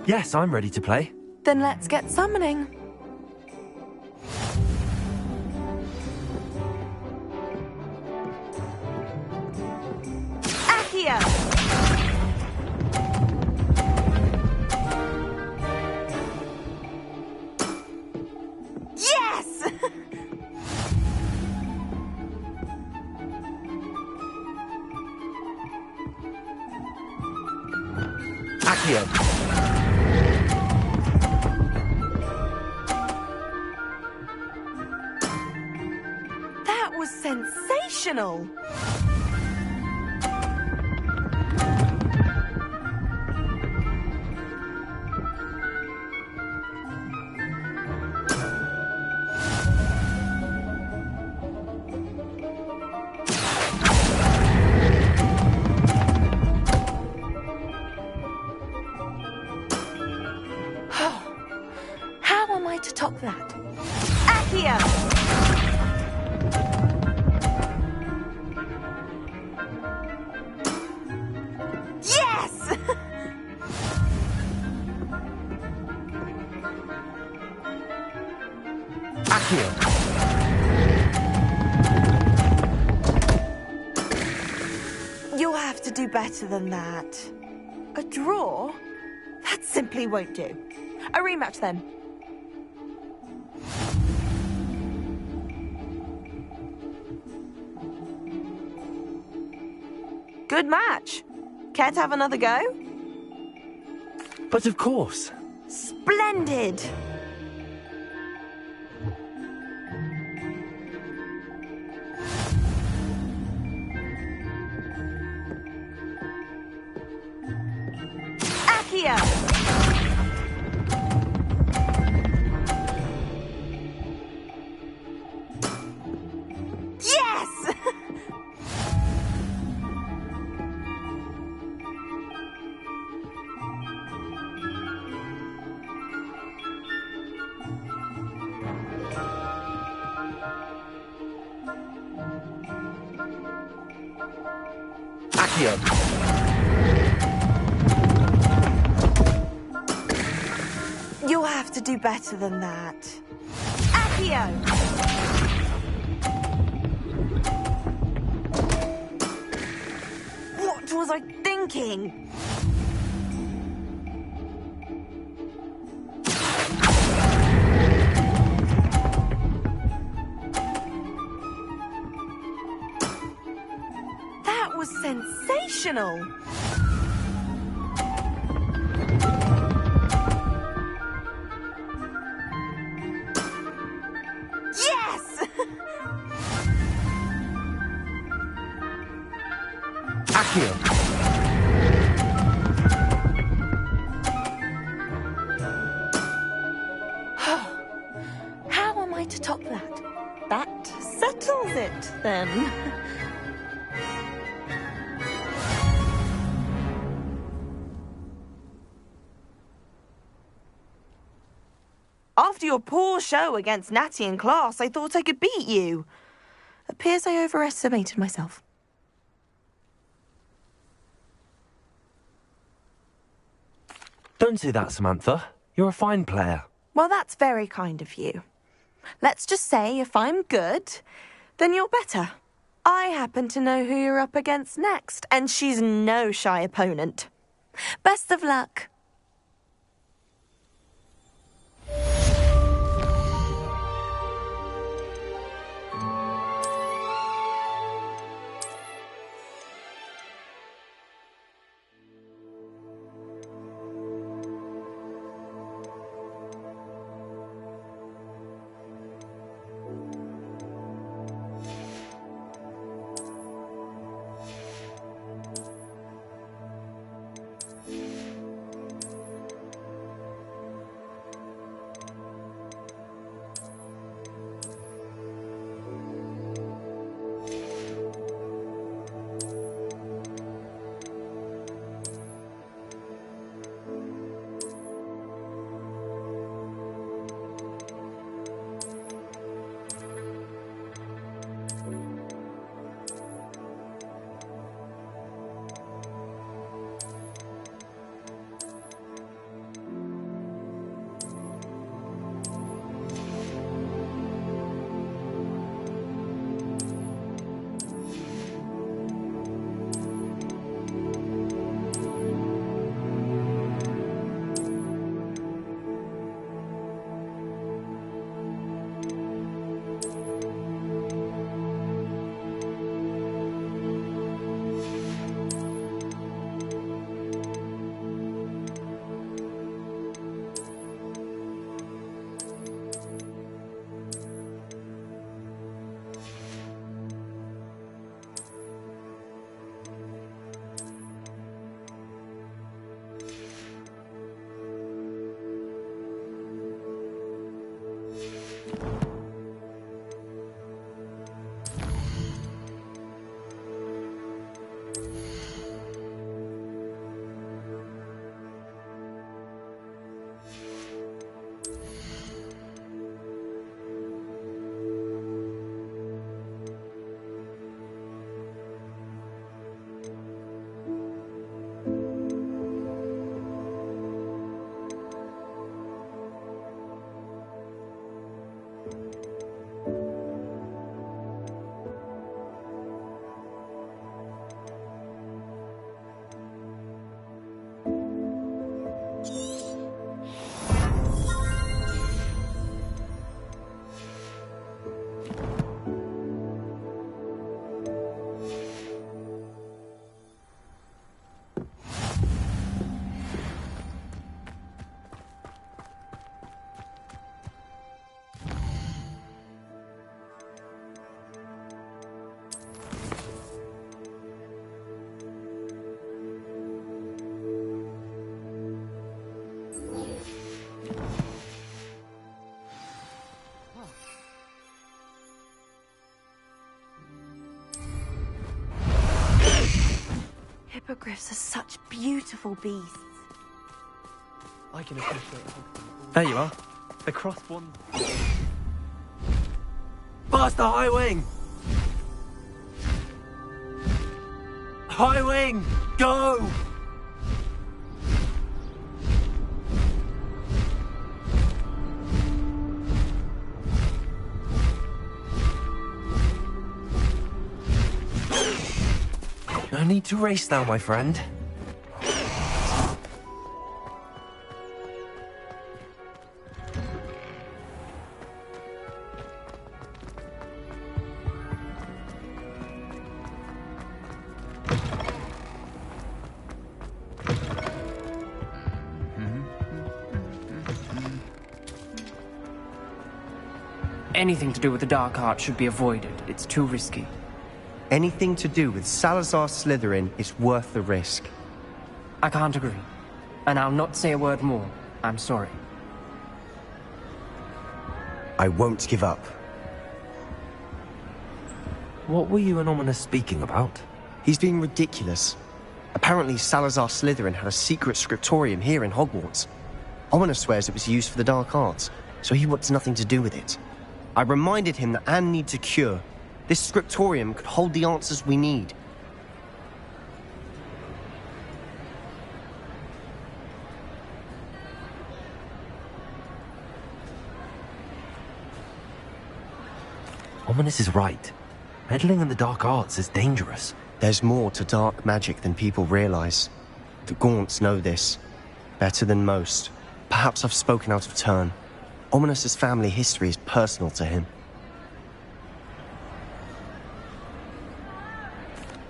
Yes, I'm ready to play. Then let's get summoning. Accio! Yes! Accio! That was sensational! How am I to top that? Accio! Yes! Accio! You'll have to do better than that. A draw? That simply won't do. A rematch then. Good match. Care to have another go? But of course. Splendid! Accio! Yes! Accio! You'll have to do better than that. Accio! What was I thinking? That was sensational! Yes! Accio! How am I to top that? That settles it, then. After your poor show against Natty in class, I thought I could beat you. Appears I overestimated myself. Don't say that, Samantha. You're a fine player. Well, that's very kind of you. Let's just say if I'm good, then you're better. I happen to know who you're up against next, and she's no shy opponent. Best of luck. Hippogriffs are such beautiful beasts. I can appreciate it. There you are. The crossed one. Past the high wing! High wing! Go! No need to race now, my friend. Anything to do with the dark art should be avoided. It's too risky. Anything to do with Salazar Slytherin is worth the risk. I can't agree. And I'll not say a word more. I'm sorry. I won't give up. What were you and Ominous speaking about? He's being ridiculous. Apparently Salazar Slytherin had a secret scriptorium here in Hogwarts. Ominous swears it was used for the dark arts, so he wants nothing to do with it. I reminded him that Anne needs a cure. This scriptorium could hold the answers we need. Ominous is right. Meddling in the dark arts is dangerous. There's more to dark magic than people realize. The Gaunts know this. Better than most. Perhaps I've spoken out of turn. Ominous's family history is personal to him.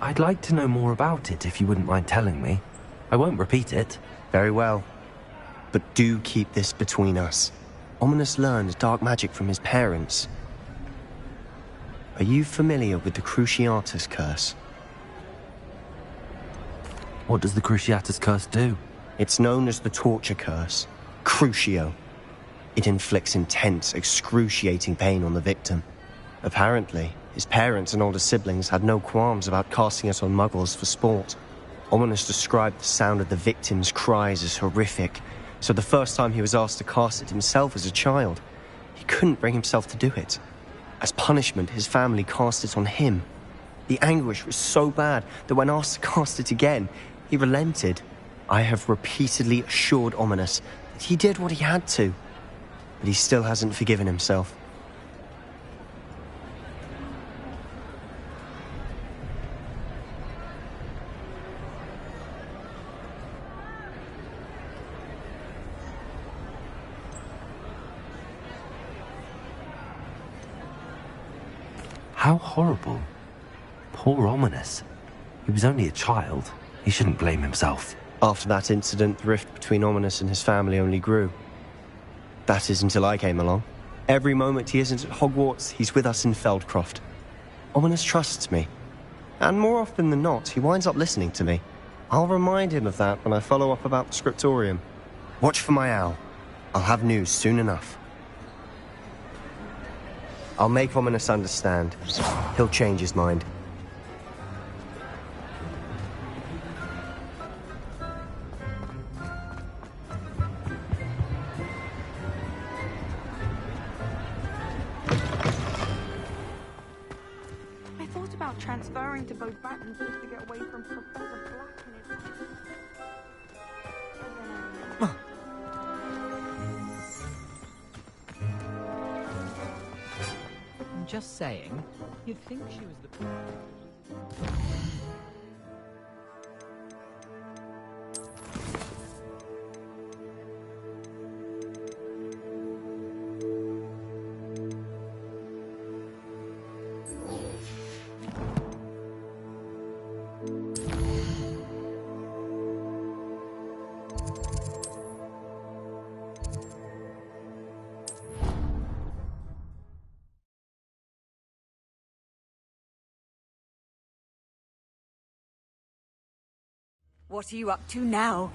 I'd like to know more about it if you wouldn't mind telling me. I won't repeat it. Very well. But do keep this between us. Ominous learned dark magic from his parents. Are you familiar with the Cruciatus Curse? What does the Cruciatus Curse do? It's known as the Torture Curse. Crucio. It inflicts intense, excruciating pain on the victim. Apparently, his parents and older siblings had no qualms about casting it on muggles for sport. Ominous described the sound of the victim's cries as horrific, so the first time he was asked to cast it himself as a child, he couldn't bring himself to do it. As punishment, his family cast it on him. The anguish was so bad that when asked to cast it again, he relented. I have repeatedly assured Ominous that he did what he had to, but he still hasn't forgiven himself. How horrible. Poor Ominous. He was only a child. He shouldn't blame himself. After that incident, the rift between Ominous and his family only grew. That is until I came along. Every moment he isn't at Hogwarts, he's with us in Feldcroft. Ominous trusts me. And more often than not, he winds up listening to me. I'll remind him of that when I follow up about the scriptorium. Watch for my owl. I'll have news soon enough. I'll make Ominous understand. He'll change his mind. I thought about transferring to both Batons just to get away from Professor Black and his... I'm just saying, you'd think she was the... What are you up to now?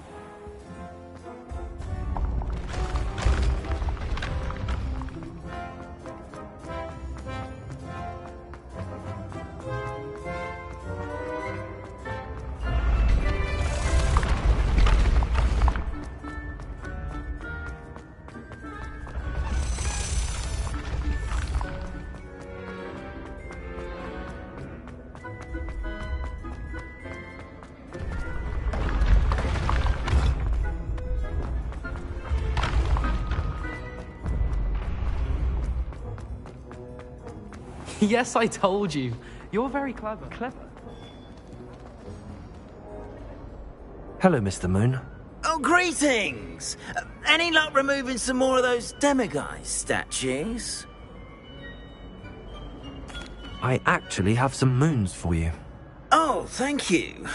Yes, I told you. You're very clever. Hello, Mr. Moon. Oh, greetings! Any luck removing some more of those demiguise statues? I actually have some moons for you. Oh, thank you.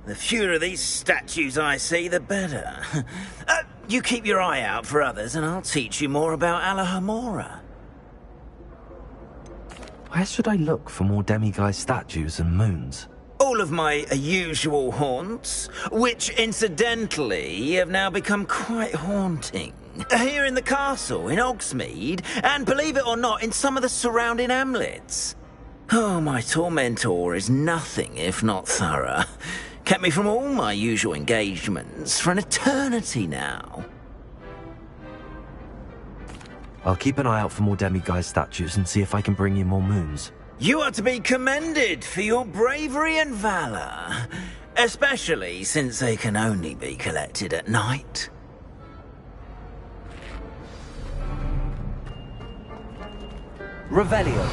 The fewer of these statues I see, the better. You keep your eye out for others, and I'll teach you more about Alohomora. Where should I look for more demiguise statues and moons? All of my usual haunts, which incidentally have now become quite haunting. Here in the castle, in Hogsmeade, and believe it or not, in some of the surrounding hamlets. Oh, my tormentor is nothing if not thorough. Kept me from all my usual engagements for an eternity now. I'll keep an eye out for more demiguise statues and see if I can bring you more moons. You are to be commended for your bravery and valor, especially since they can only be collected at night. Revelio.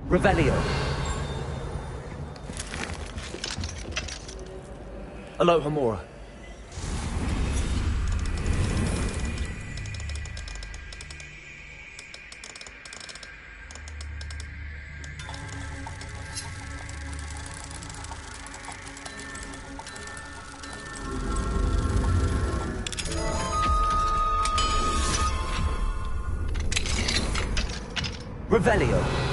Revelio. Aloha Mora. Revelio.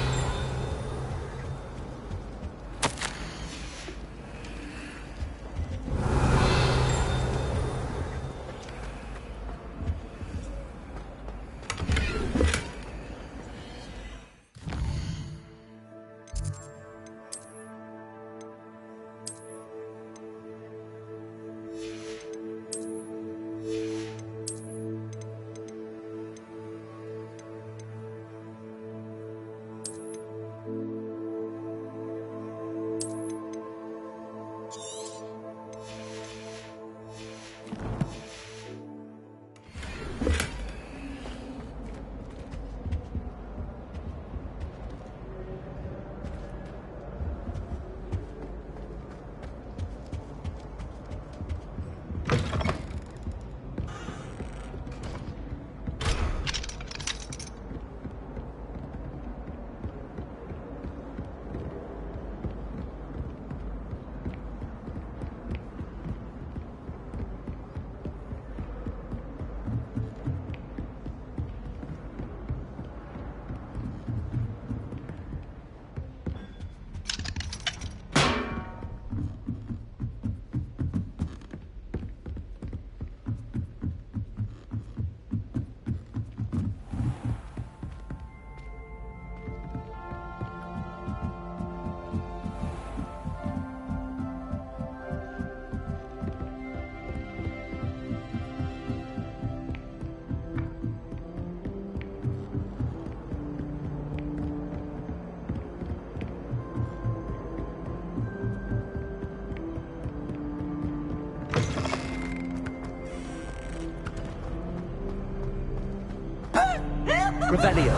Revelio.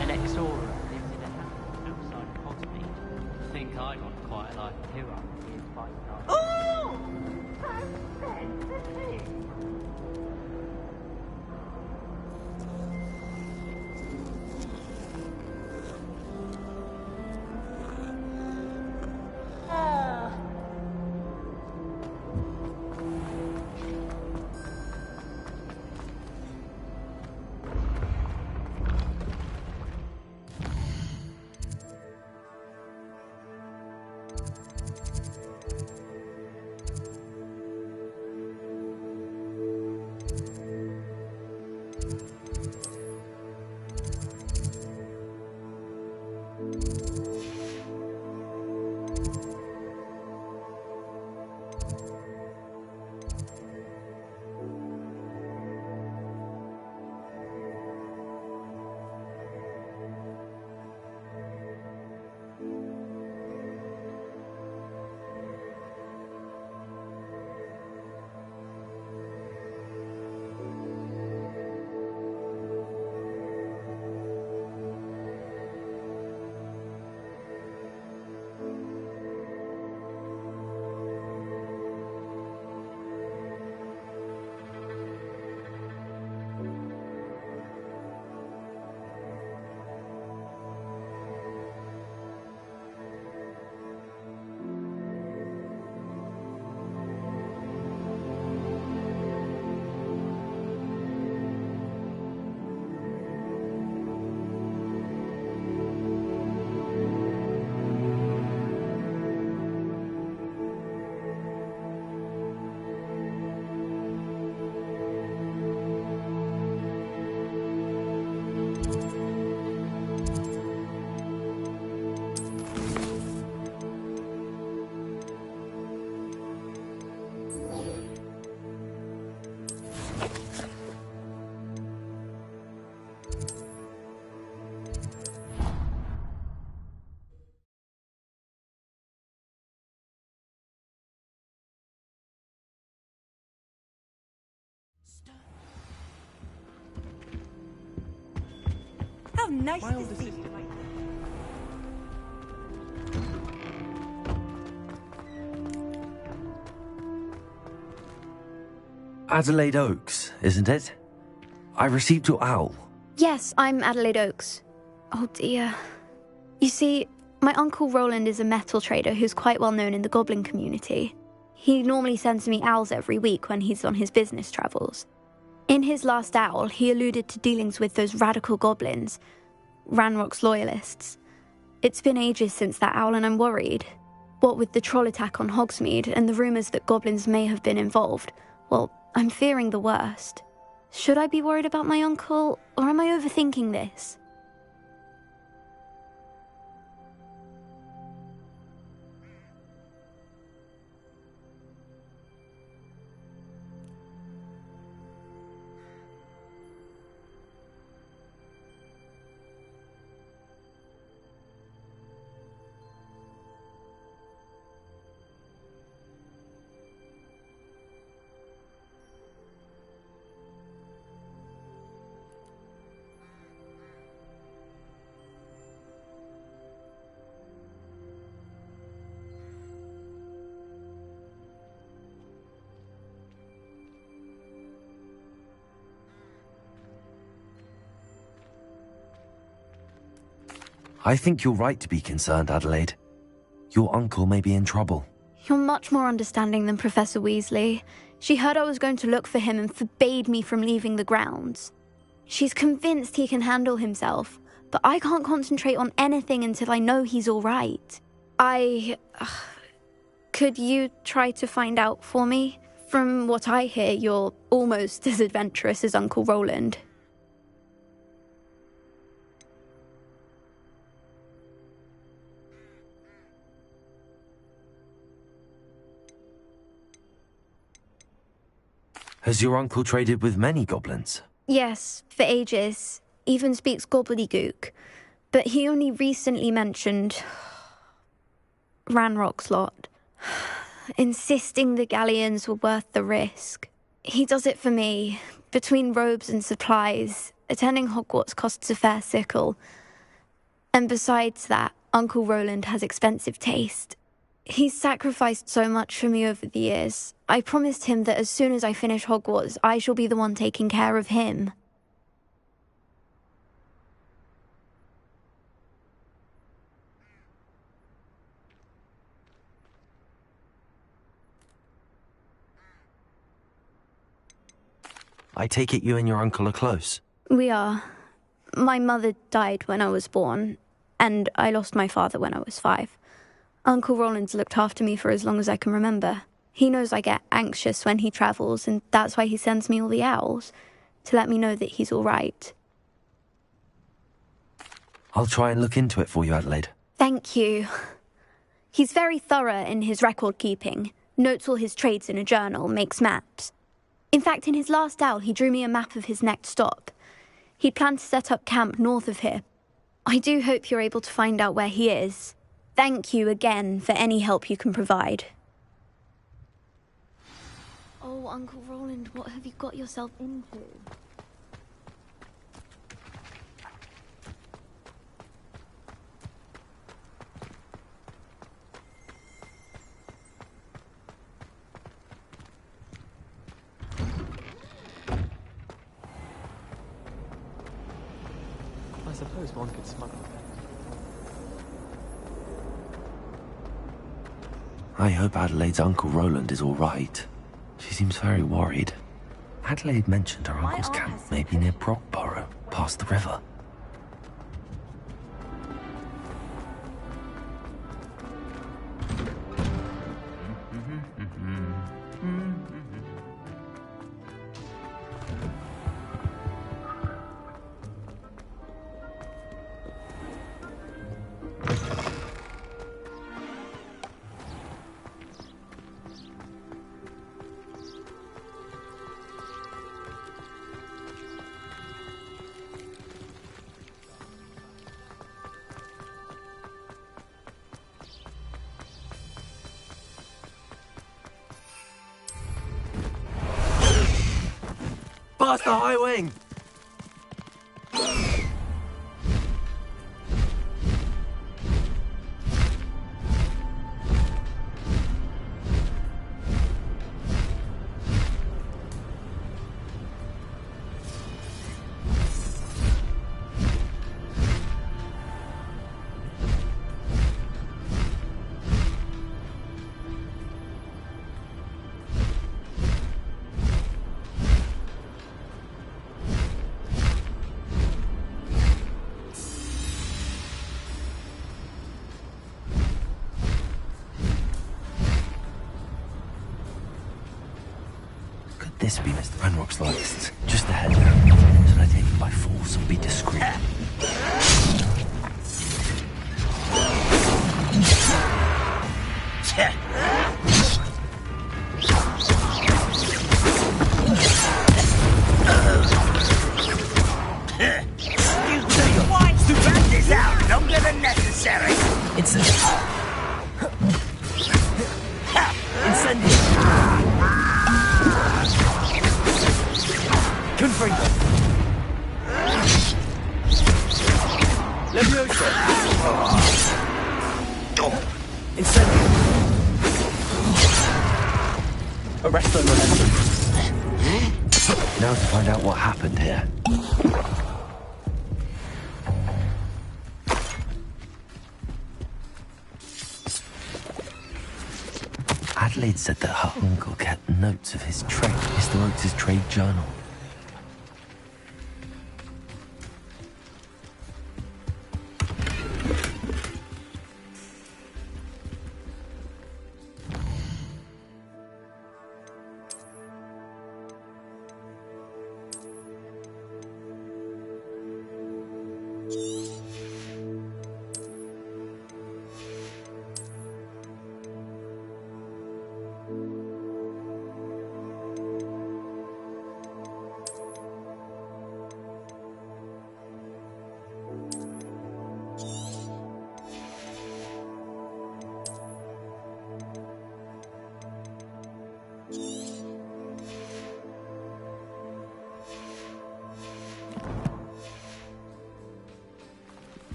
An ex-Aura lives in a house outside of Hogsmeade. Think I got quite a life too after his fight started. Oh! That's sensitive. How nice to see you. Adelaide Oaks, isn't it? I received your owl. Yes, I'm Adelaide Oaks. Oh dear. You see, my Uncle Roland is a metal trader who's quite well known in the goblin community. He normally sends me owls every week when he's on his business travels. In his last owl, he alluded to dealings with those radical goblins, Ranrock's loyalists. It's been ages since that owl and I'm worried. What with the troll attack on Hogsmeade and the rumours that goblins may have been involved, well, I'm fearing the worst. Should I be worried about my uncle, or am I overthinking this? I think you're right to be concerned, Adelaide. Your uncle may be in trouble. You're much more understanding than Professor Weasley. She heard I was going to look for him and forbade me from leaving the grounds. She's convinced he can handle himself, but I can't concentrate on anything until I know he's all right. Could you try to find out for me? From what I hear, you're almost as adventurous as Uncle Roland. Has your uncle traded with many goblins? Yes, for ages. Even speaks gobbledygook. But he only recently mentioned Ranrock's lot, insisting the galleons were worth the risk. He does it for me. Between robes and supplies, attending Hogwarts costs a fair sickle. And besides that, Uncle Roland has expensive taste. He's sacrificed so much for me over the years. I promised him that as soon as I finish Hogwarts, I shall be the one taking care of him. I take it you and your uncle are close? We are. My mother died when I was born, and I lost my father when I was 5. Uncle Roland's looked after me for as long as I can remember. He knows I get anxious when he travels, and that's why he sends me all the owls, to let me know that he's all right. I'll try and look into it for you, Adelaide. Thank you. He's very thorough in his record keeping, notes all his trades in a journal, makes maps. In fact, in his last owl, he drew me a map of his next stop. He'd planned to set up camp north of here. I do hope you're able to find out where he is. Thank you again for any help you can provide. Oh, Uncle Roland, what have you got yourself into? I suppose one could smuggle that. I hope Adelaide's Uncle Roland is all right. She seems very worried. Adelaide mentioned her uncle's camp may be near Brockborough, past the river. Past the high wing! This be Mr. Ranrock's lights, just ahead. Should I take it by force or be discreet? To back this out longer than necessary. Incendio! Confringo! Leviosa! Incendio! Arresto Momentum! Now to find out what happened here. Adelaide said that her uncle kept notes of his trade, Mr. Oakes' trade journal.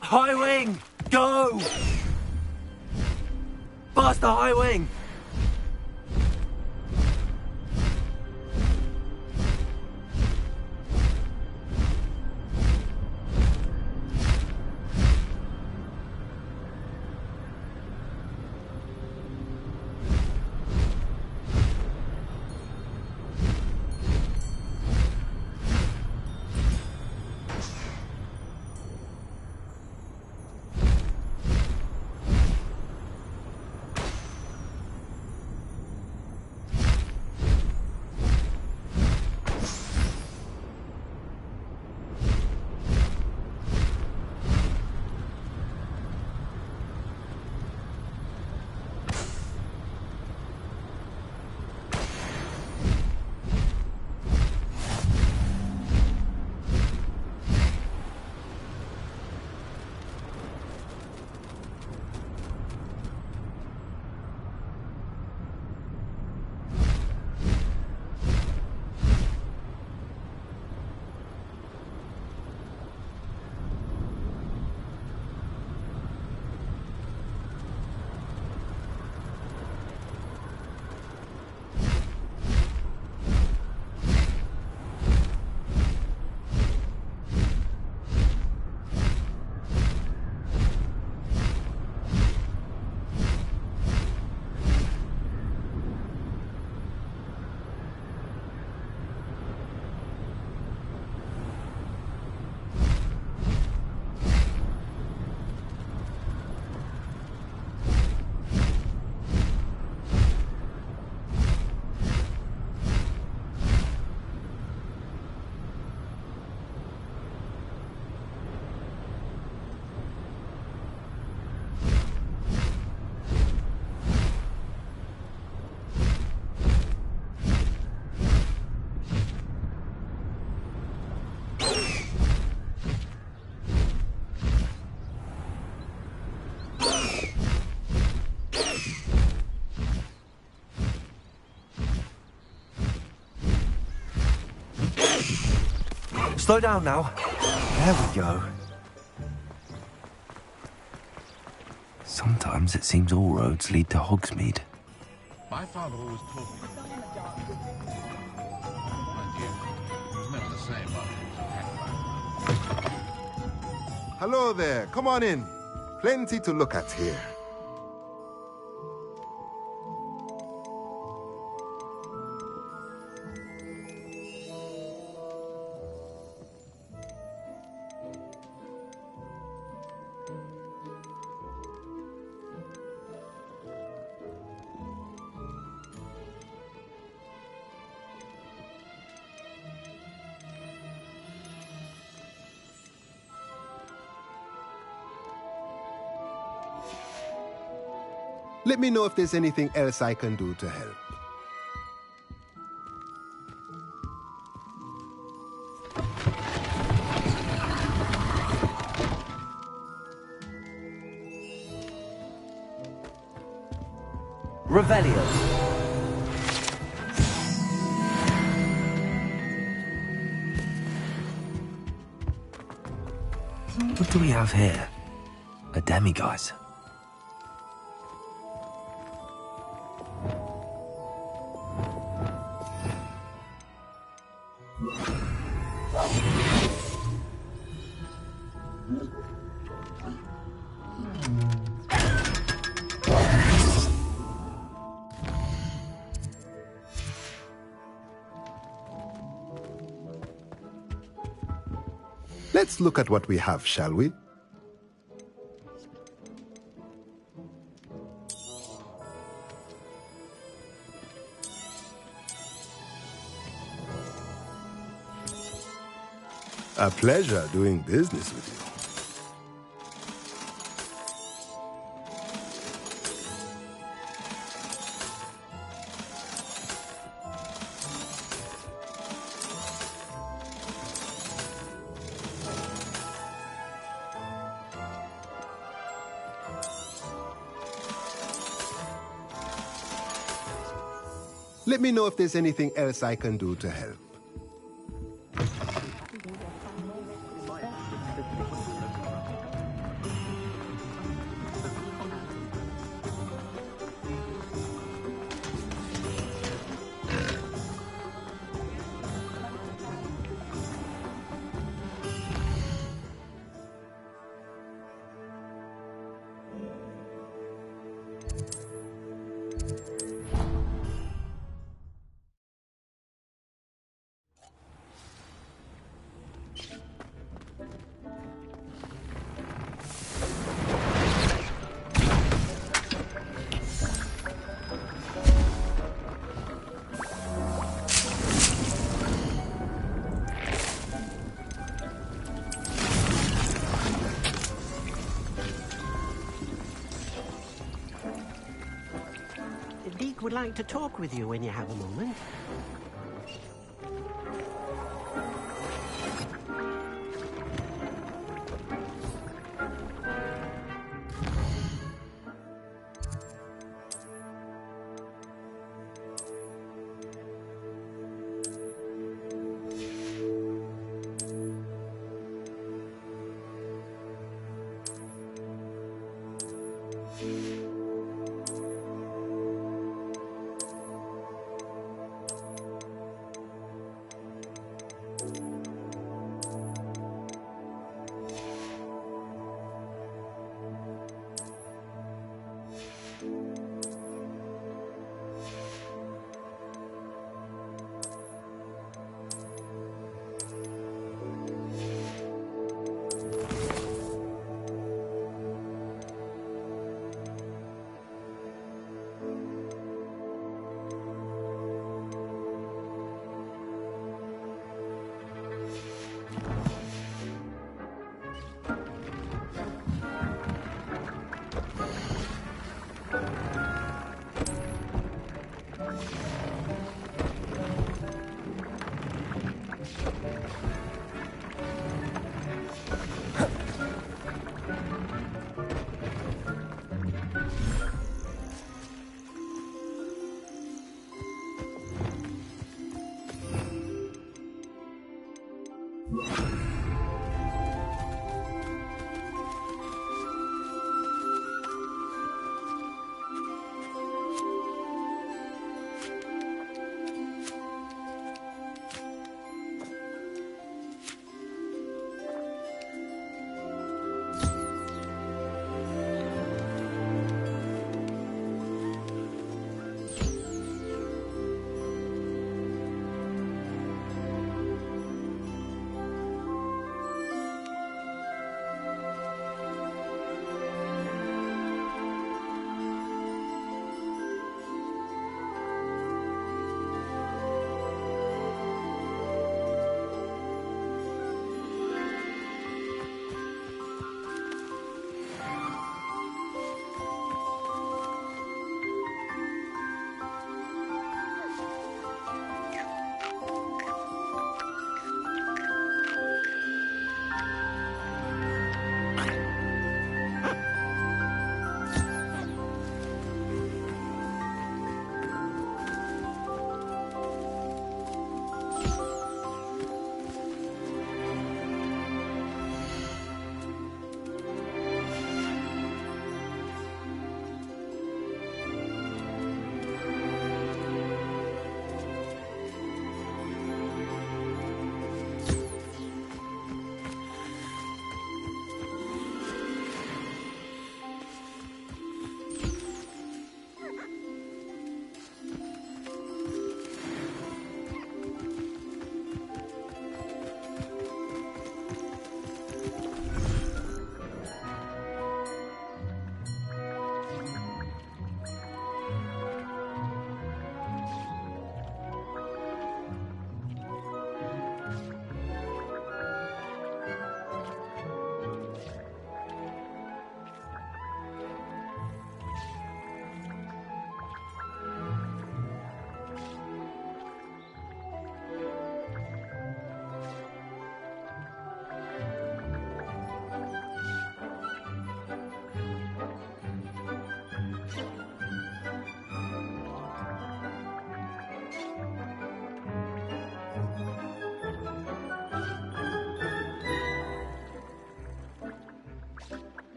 High wing! Go! Faster, high wing! Slow down now. There we go. Sometimes it seems all roads lead to Hogsmeade. My father always told me. My dear, it was never the same Hello there. Come on in. Plenty to look at here. Let me know if there's anything else I can do to help. Revelio. What do we have here? A demiguise. Let's look at what we have, shall we? A pleasure doing business with you. Let me know if there's anything else I can do to help. Deke would like to talk with you when you have a moment.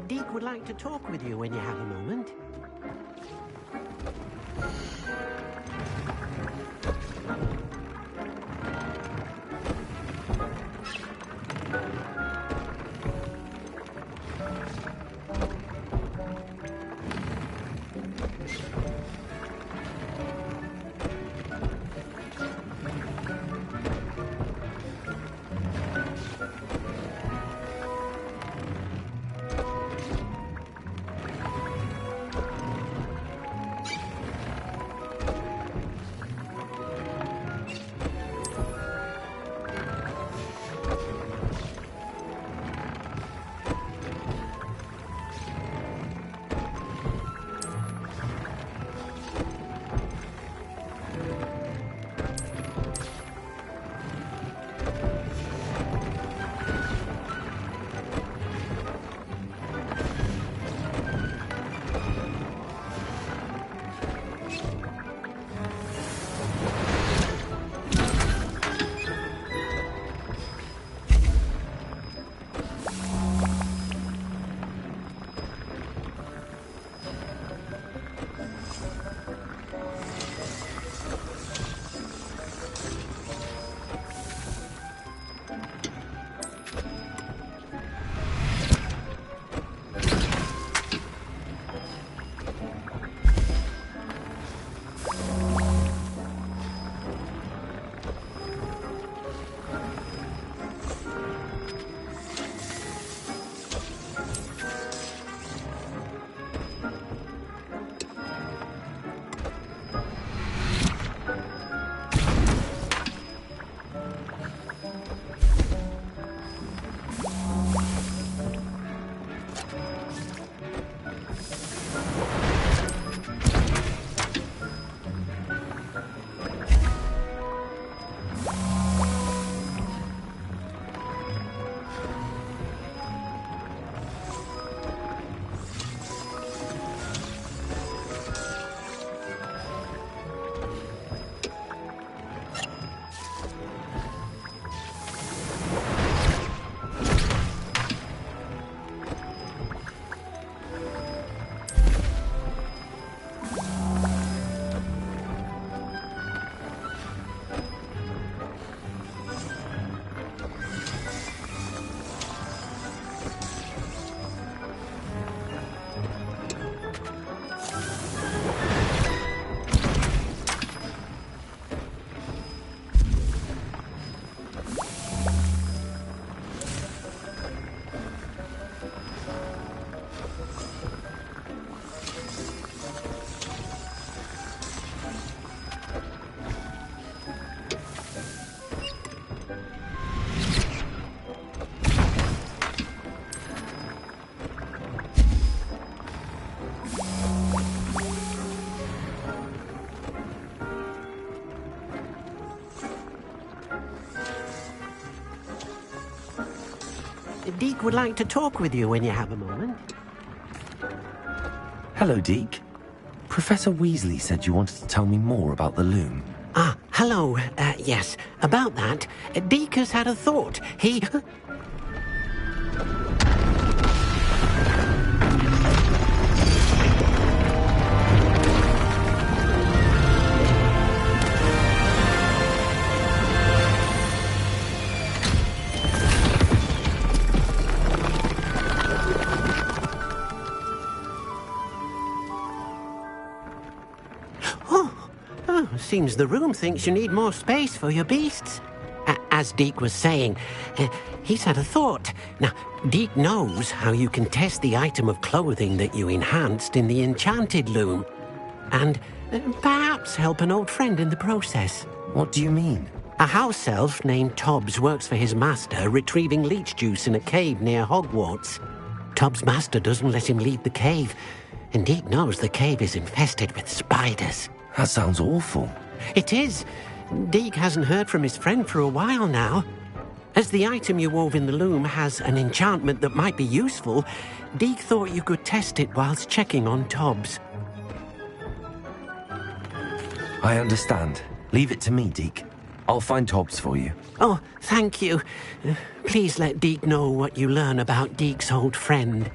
Deke would like to talk with you when you have a moment. Deke would like to talk with you when you have a moment. Hello, Deke. Professor Weasley said you wanted to tell me more about the loom. Ah, hello. Yes, about that. Deke has had a thought. He... Seems the room thinks you need more space for your beasts. As Deke was saying, he's had a thought. Now, Deke knows how you can test the item of clothing that you enhanced in the enchanted loom. And perhaps help an old friend in the process. What do you mean? A house elf named Tobbs works for his master, retrieving leech juice in a cave near Hogwarts. Tobbs' master doesn't let him leave the cave, and Deke knows the cave is infested with spiders. That sounds awful. It is. Deke hasn't heard from his friend for a while now. As the item you wove in the loom has an enchantment that might be useful, Deke thought you could test it whilst checking on Tobbs. I understand. Leave it to me, Deke. I'll find Tobbs for you. Oh, thank you. Please let Deke know what you learn about Deke's old friend.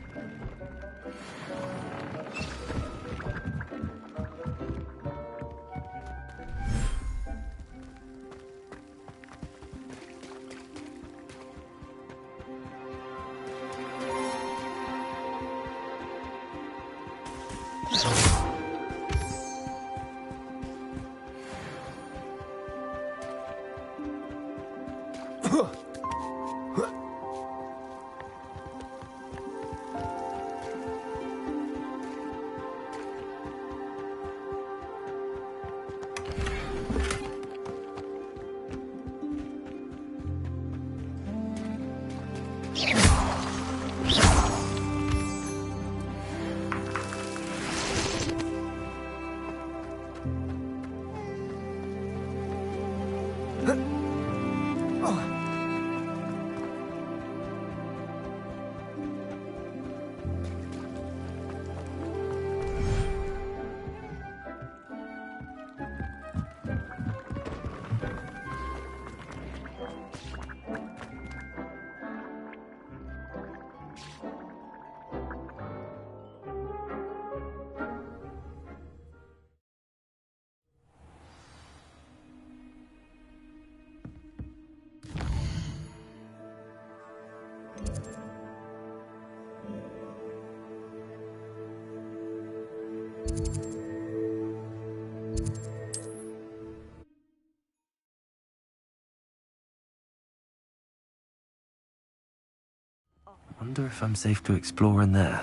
Wonder if I'm safe to explore in there.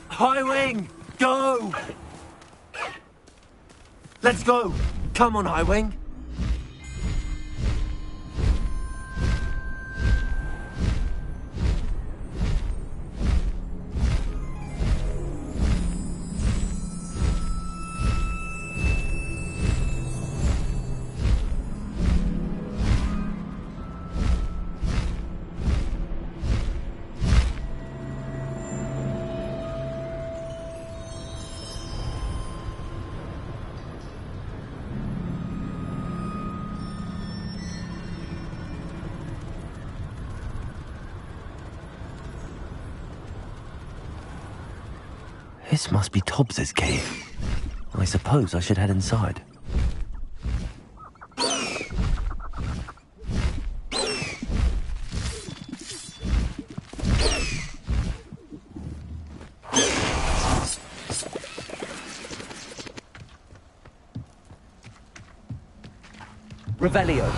High Wing, go! Let's go! Come on, High Wing! This must be Tobbs's cave. I suppose I should head inside. Revelio.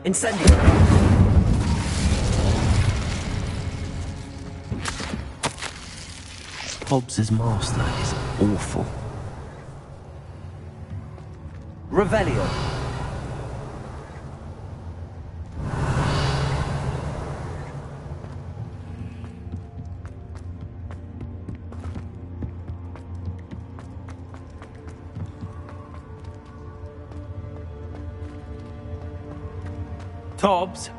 Incendio! Hobbs's master is awful. Revelio! Tobbs?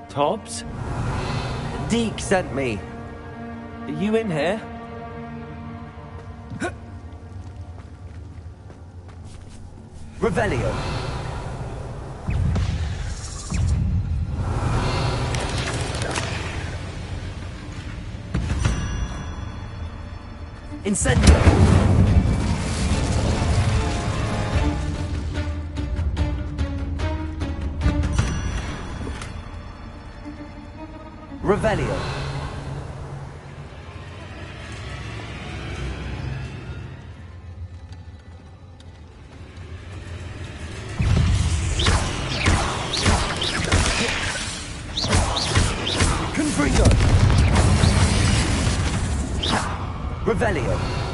Tobbs? Deke sent me. Are you in here? Revelio. Incendio. Revelio. Confringo. Revelio.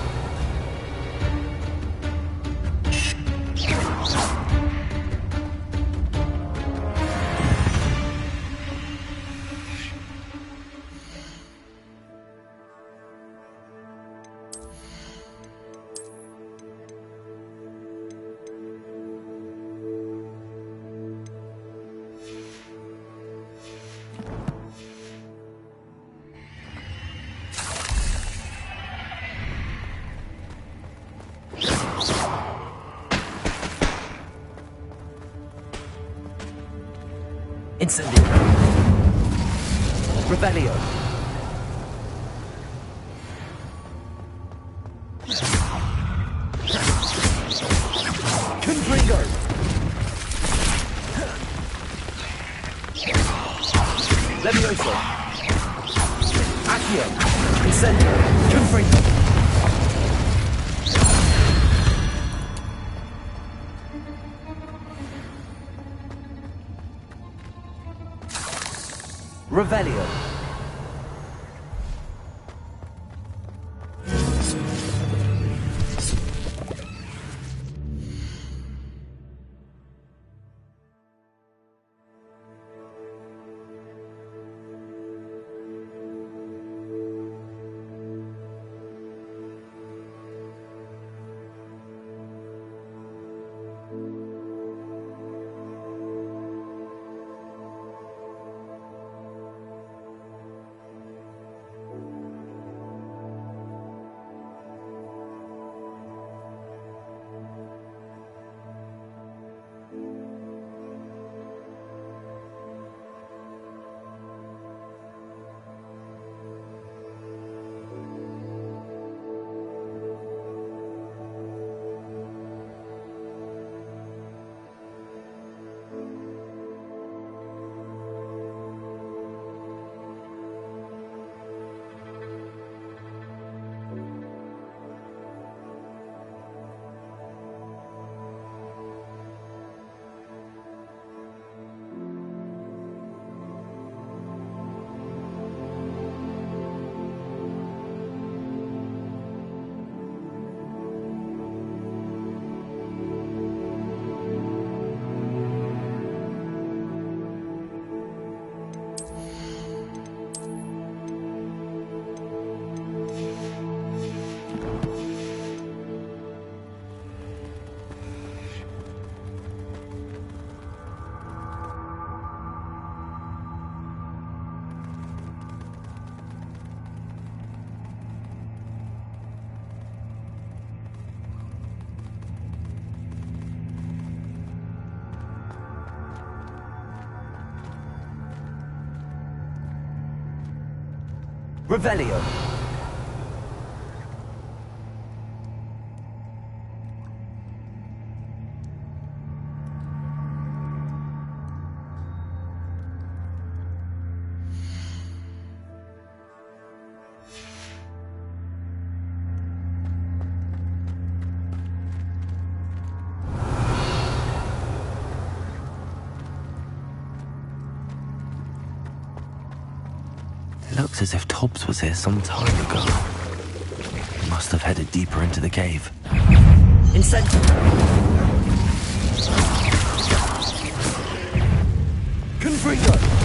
Incendio. Revelio. Confringo. Levioso. Accio. Incendio. Confringo. Revelio. Revelio. looks as if Tobbs was here some time ago. He must have headed deeper into the cave. Incendio! Confringo!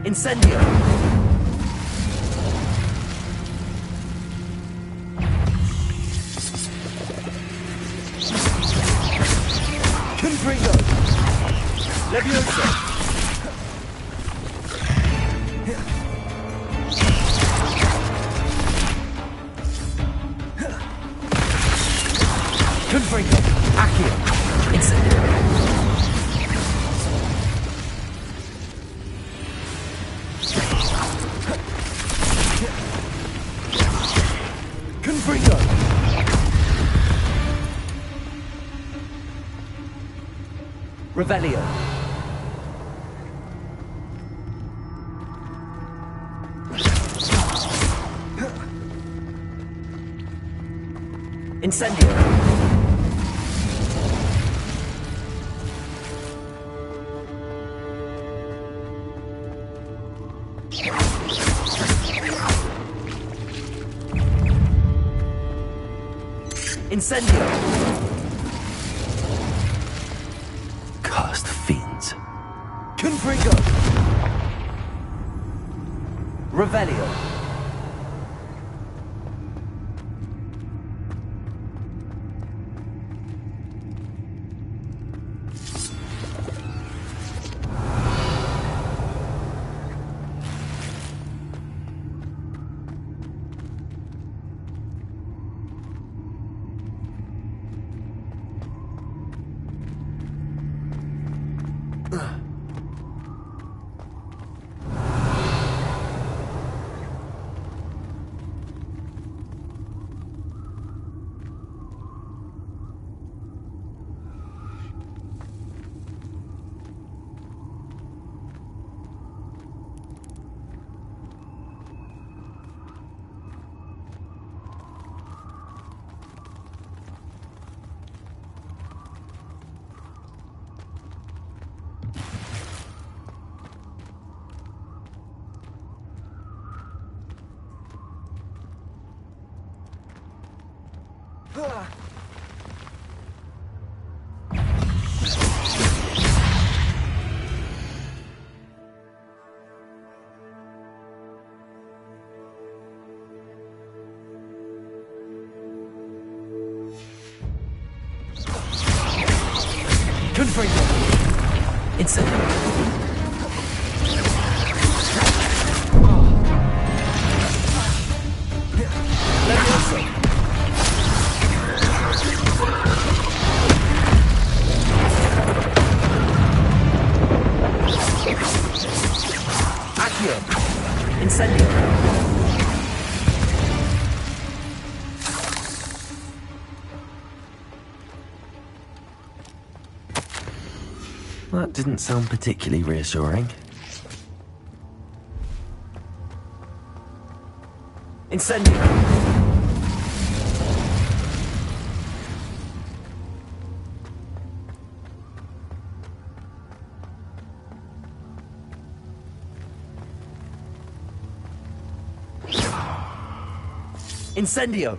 Incendio! Confringo! Leviosa! Confringo! Accio! Incendio! Confringo! Revelio! Incendio! Incendio! Cursed fiends. Confringo! Revelio! Confringo! Incendio! Leviosa! Accio! Incendio! That didn't sound particularly reassuring. Incendio! Incendio!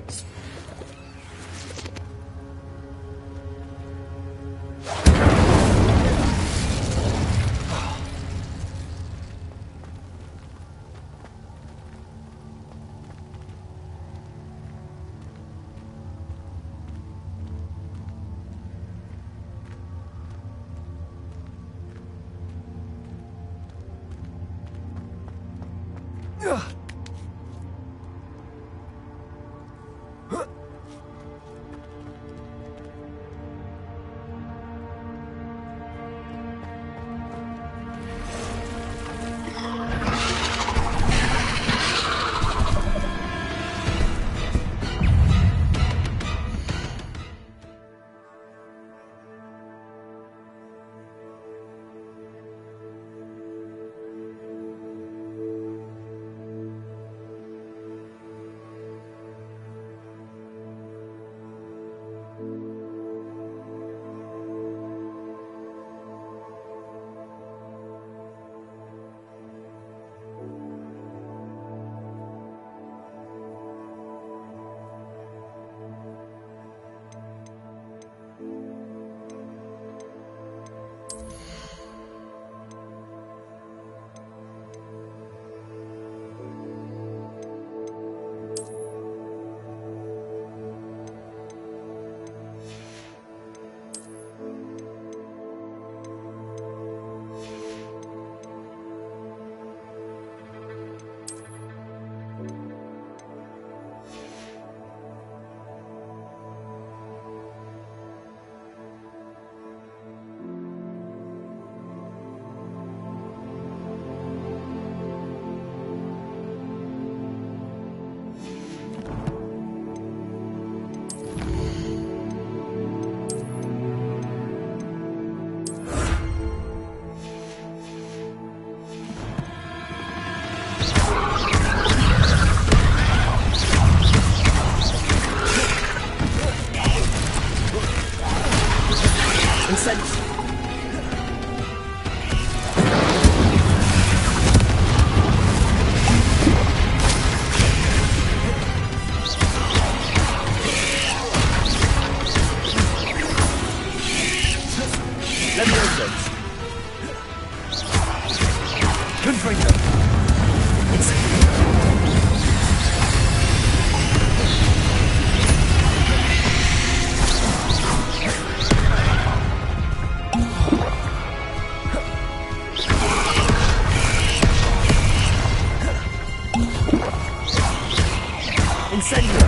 Incendio!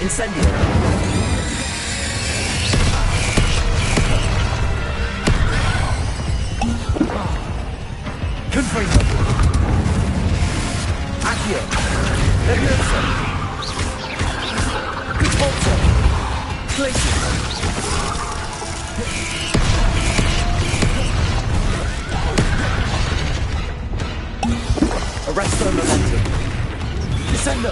Incendio! Confringo! Accio! Levioso! Colpo! Glacius! Arresto momentum! Descendo!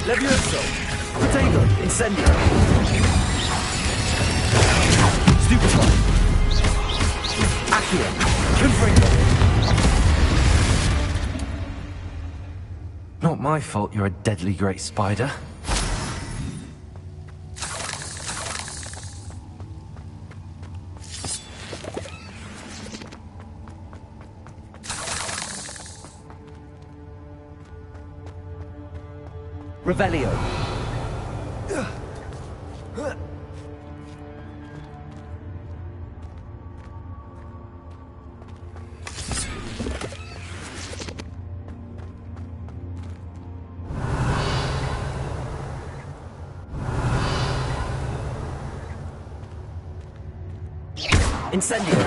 Levioso! Potato! Incendio! Stupefy! Accio! Confringo! Not my fault you're a deadly great spider. Revelio. Incendio.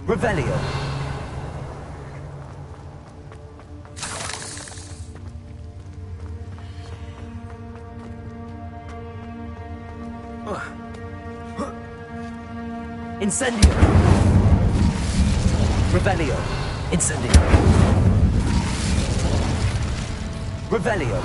Revelio. Incendio. Revelio. Incendio. Revelio.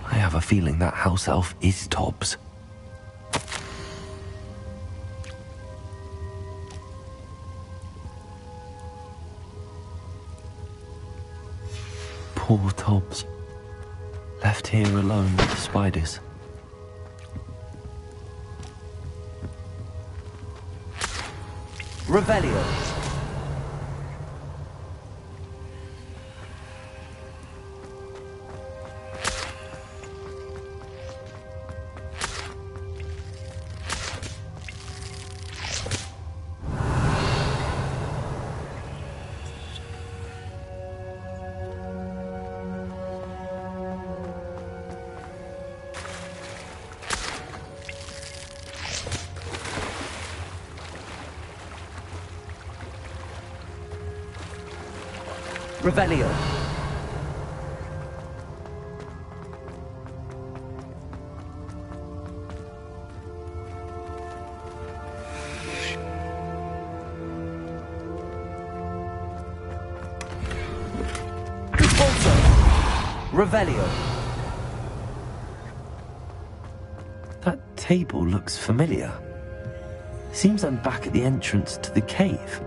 I have a feeling that house elf is Tobbs. Poor Tobbs. Left here alone with the spiders. Revelio. Revelio. Revelio. That table looks familiar. Seems I'm back at the entrance to the cave.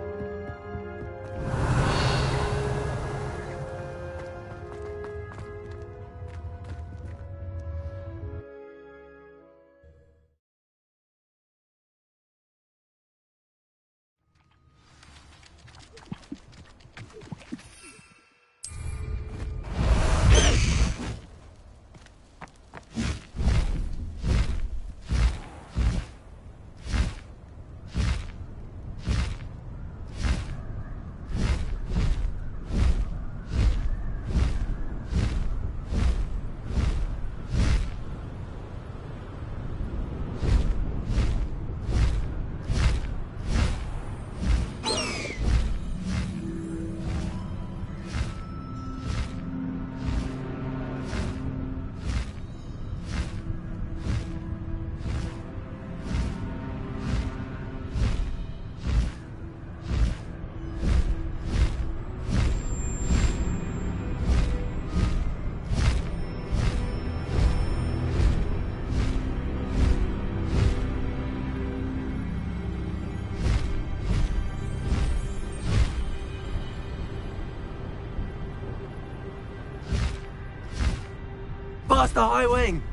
Past the high wing!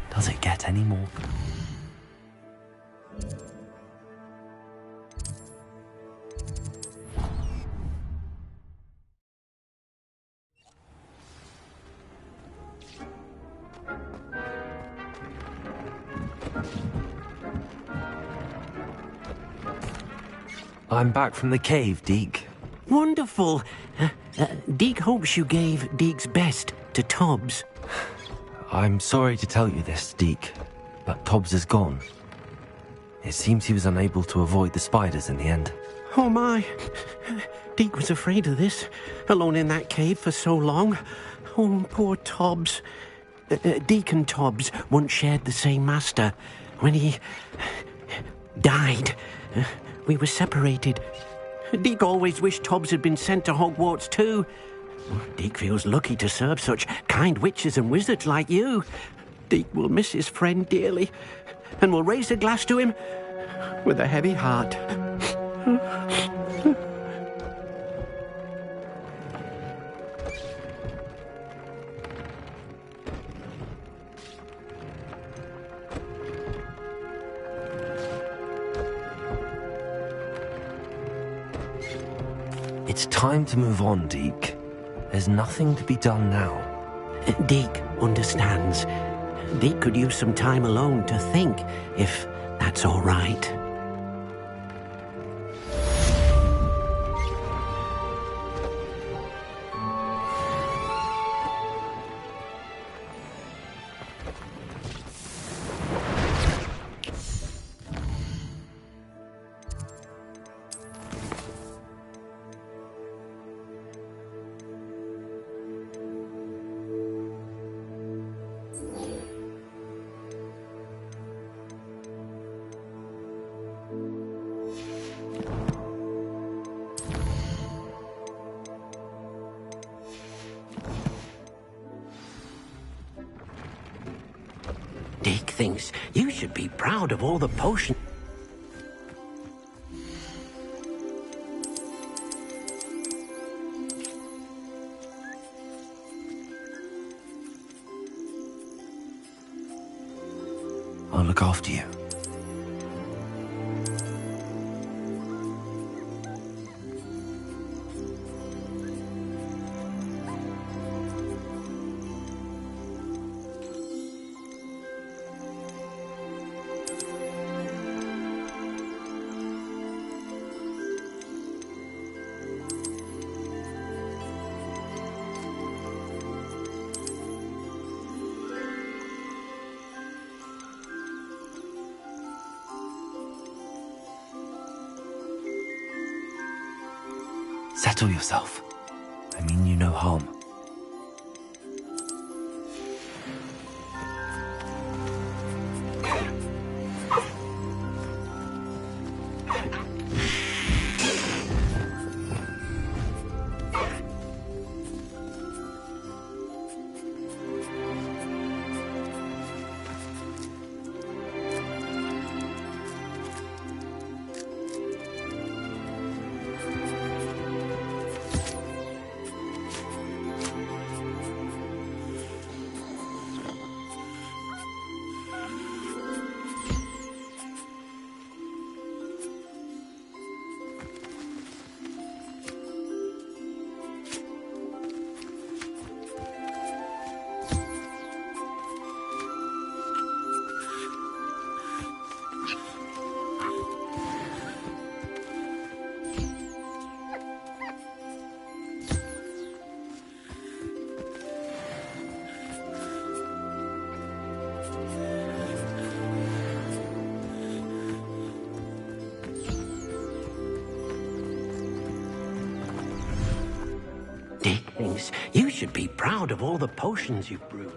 Does it get any more? I'm back from the cave, Deke. Wonderful. Deke hopes you gave Deke's best to Tobbs. I'm sorry to tell you this, Deke, but Tobbs is gone. It seems he was unable to avoid the spiders in the end. Oh my. Deke was afraid of this, alone in that cave for so long. Oh, poor Tobbs. Deke and Tobbs once shared the same master. When he died, we were separated. Deke always wished Tobbs had been sent to Hogwarts too. Deke feels lucky to serve such kind witches and wizards like you. Deke will miss his friend dearly, and will raise a glass to him with a heavy heart. It's time to move on, Deke. There's nothing to be done now. Deke understands. Deke could use some time alone to think, if that's all right. Deke thinks you should be proud of all the potions. I'll look after you. Settle yourself. I mean you no harm. thinks you should be proud of all the potions you've brewed.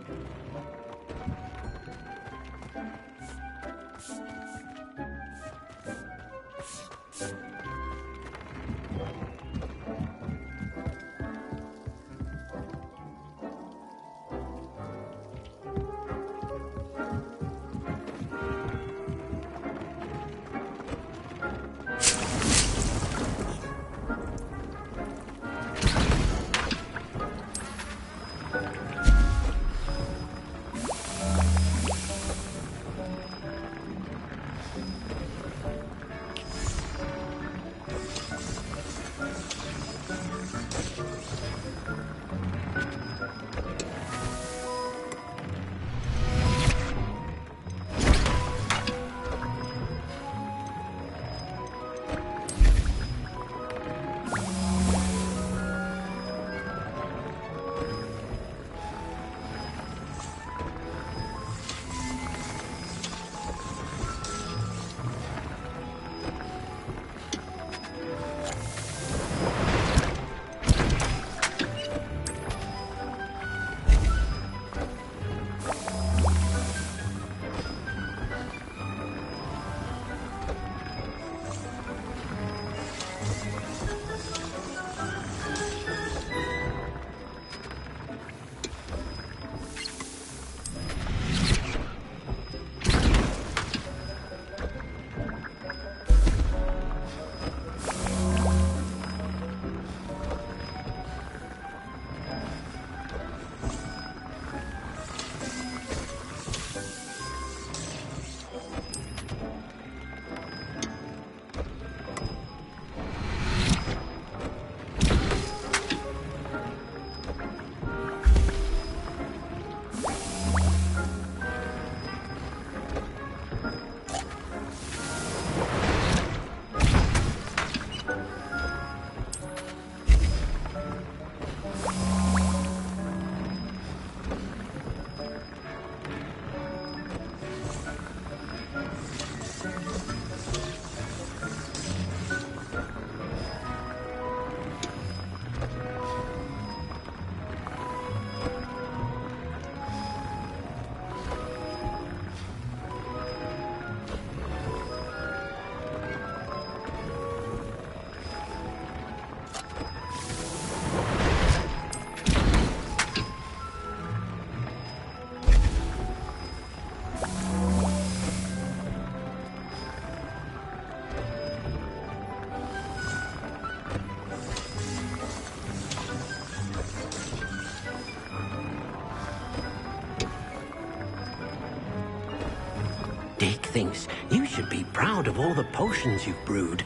Dick thinks you should be proud of all the potions you've brewed.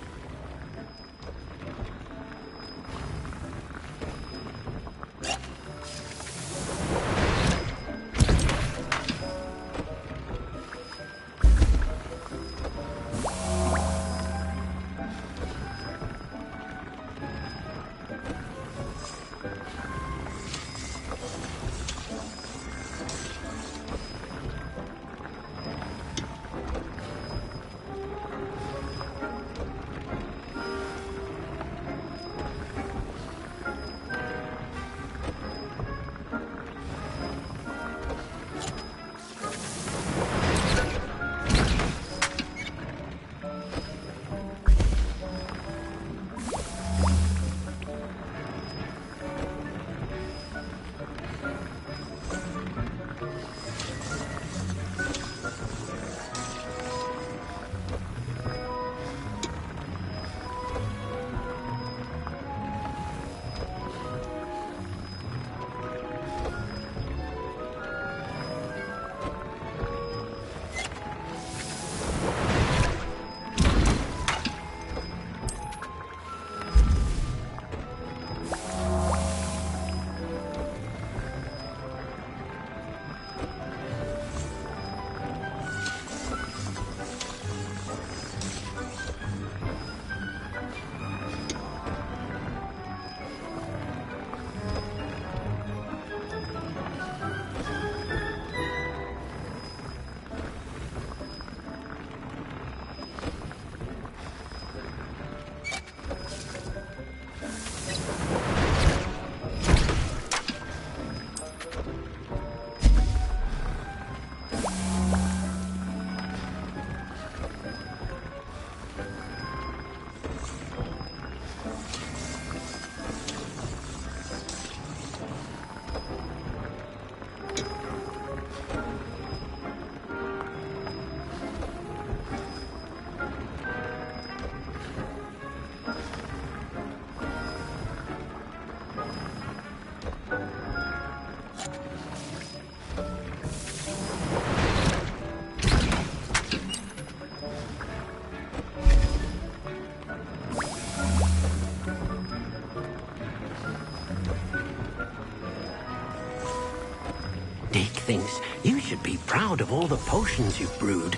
Deke thinks you should be proud of all the potions you've brewed.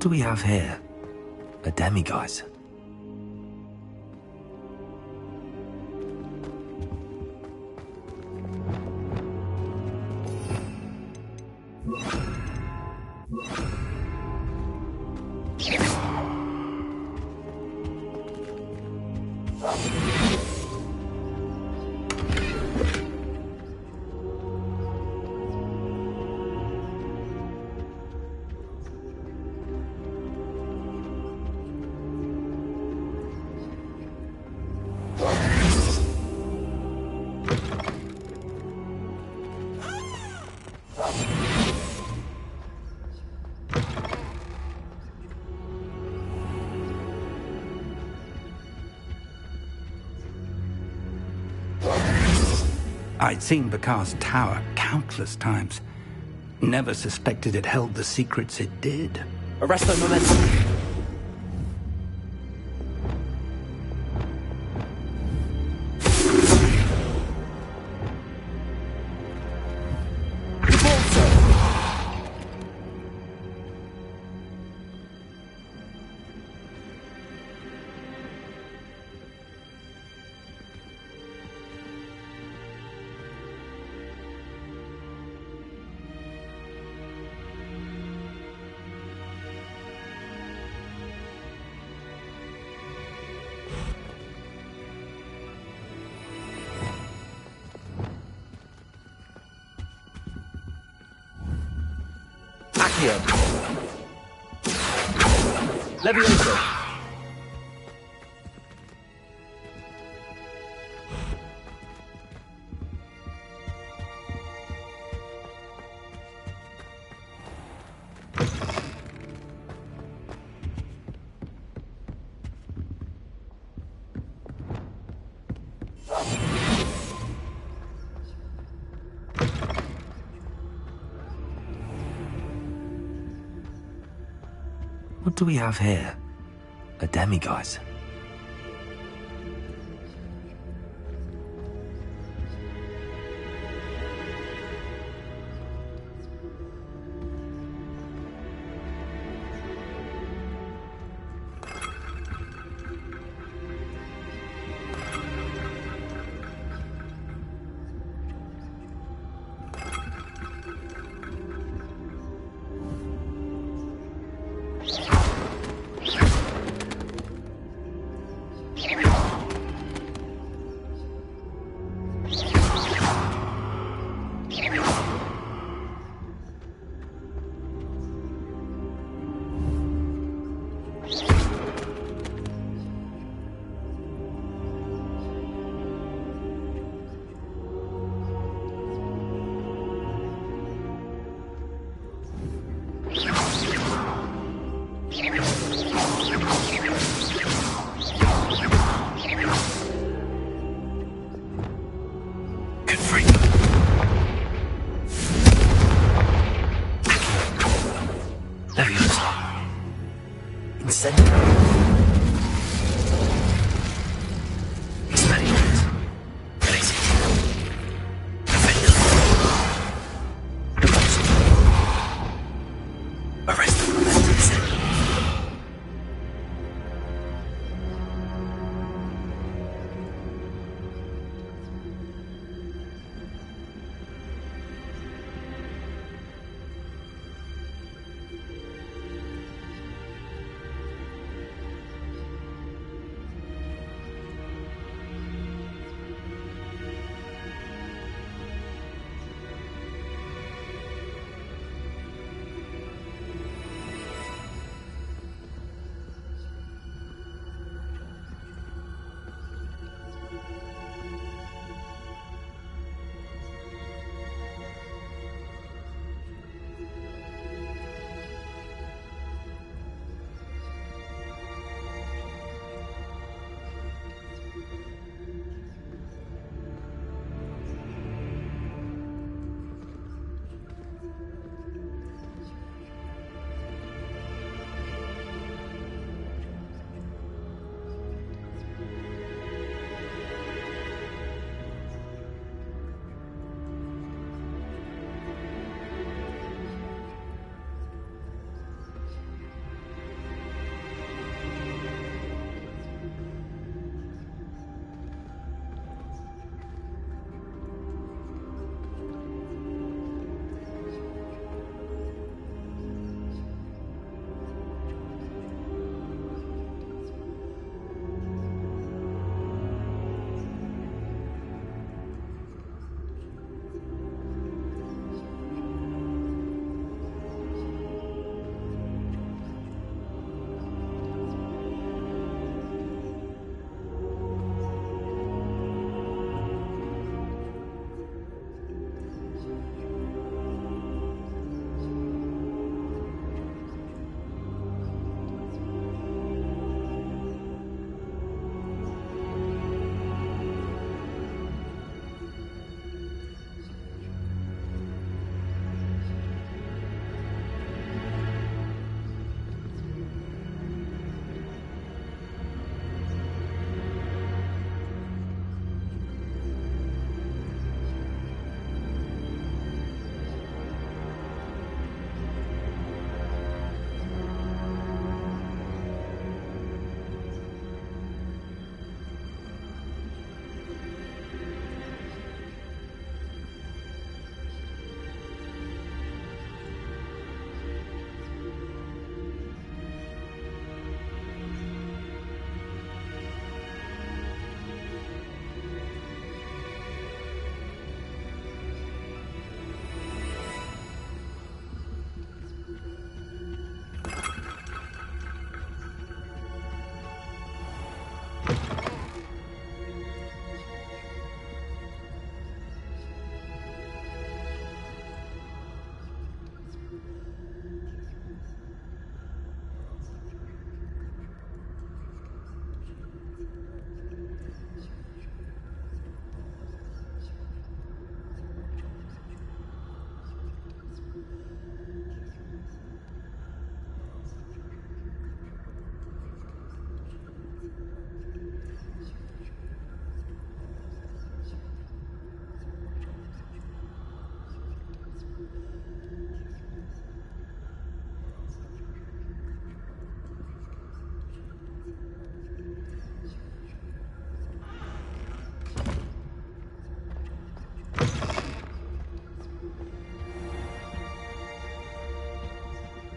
do we have here? A demiguise. I'd seen Bakar's tower countless times. Never suspected it held the secrets it did. Arrest the momentum. Levioso. What do we have here? A demiguise.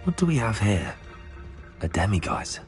What do we have here? A demiguise.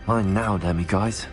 Mine now, Demi guys.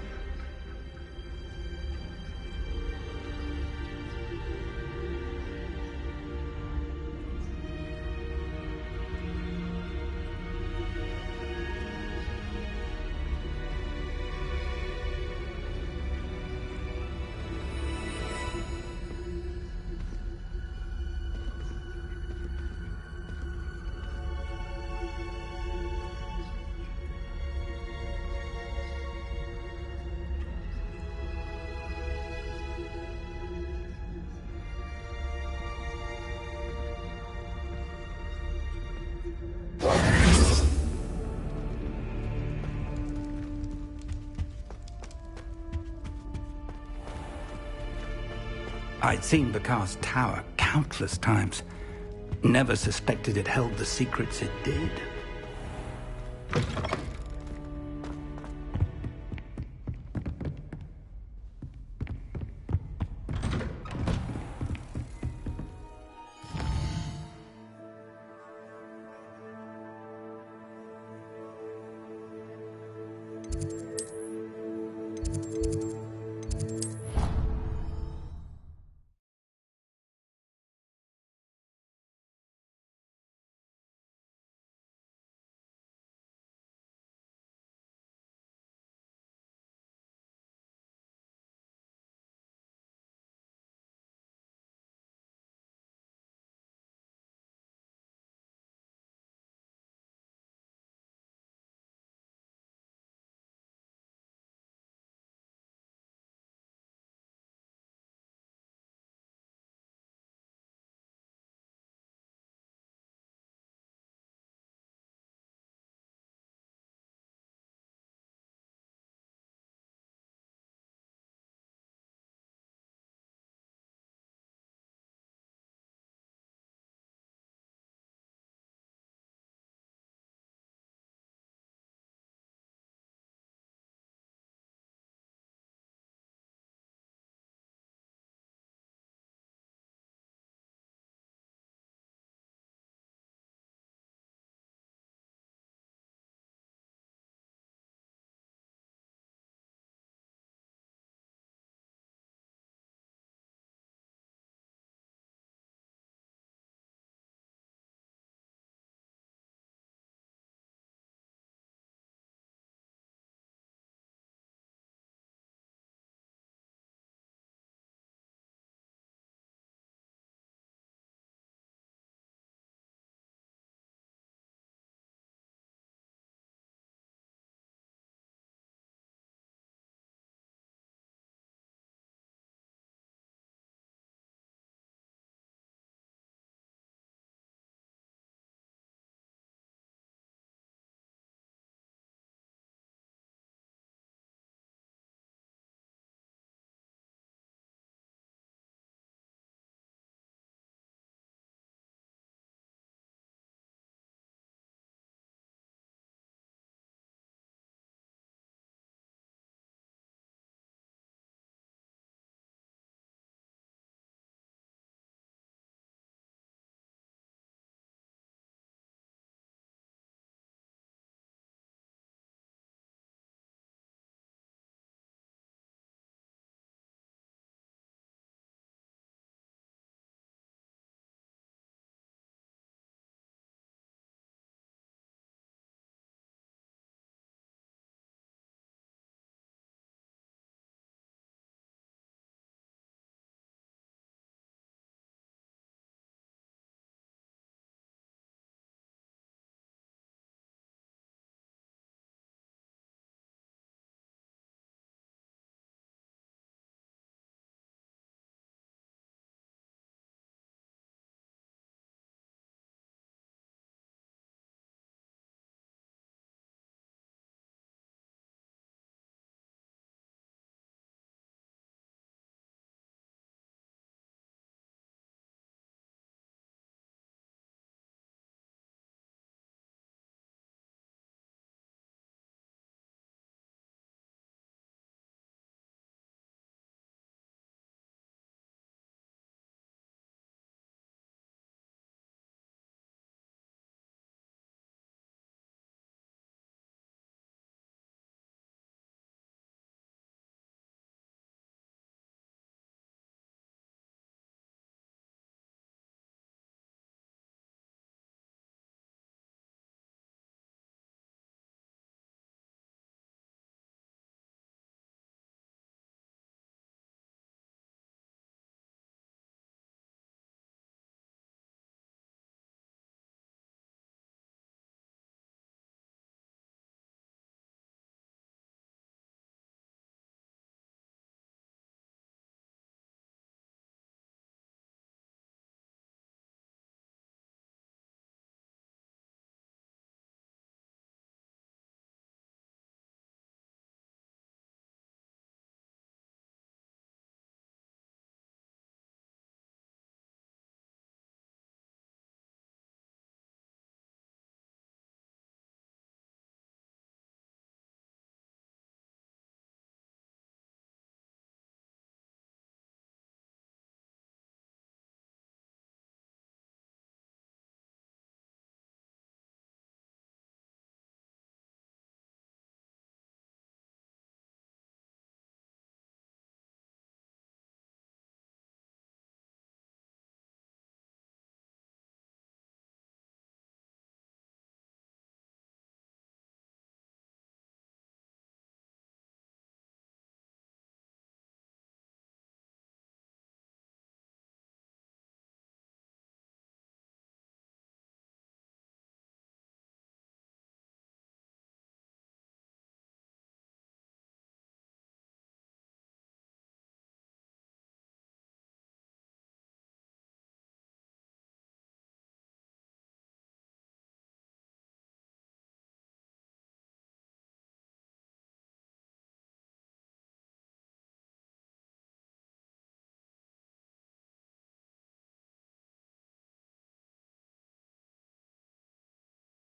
I'd seen Bakar's tower countless times. Never suspected it held the secrets it did.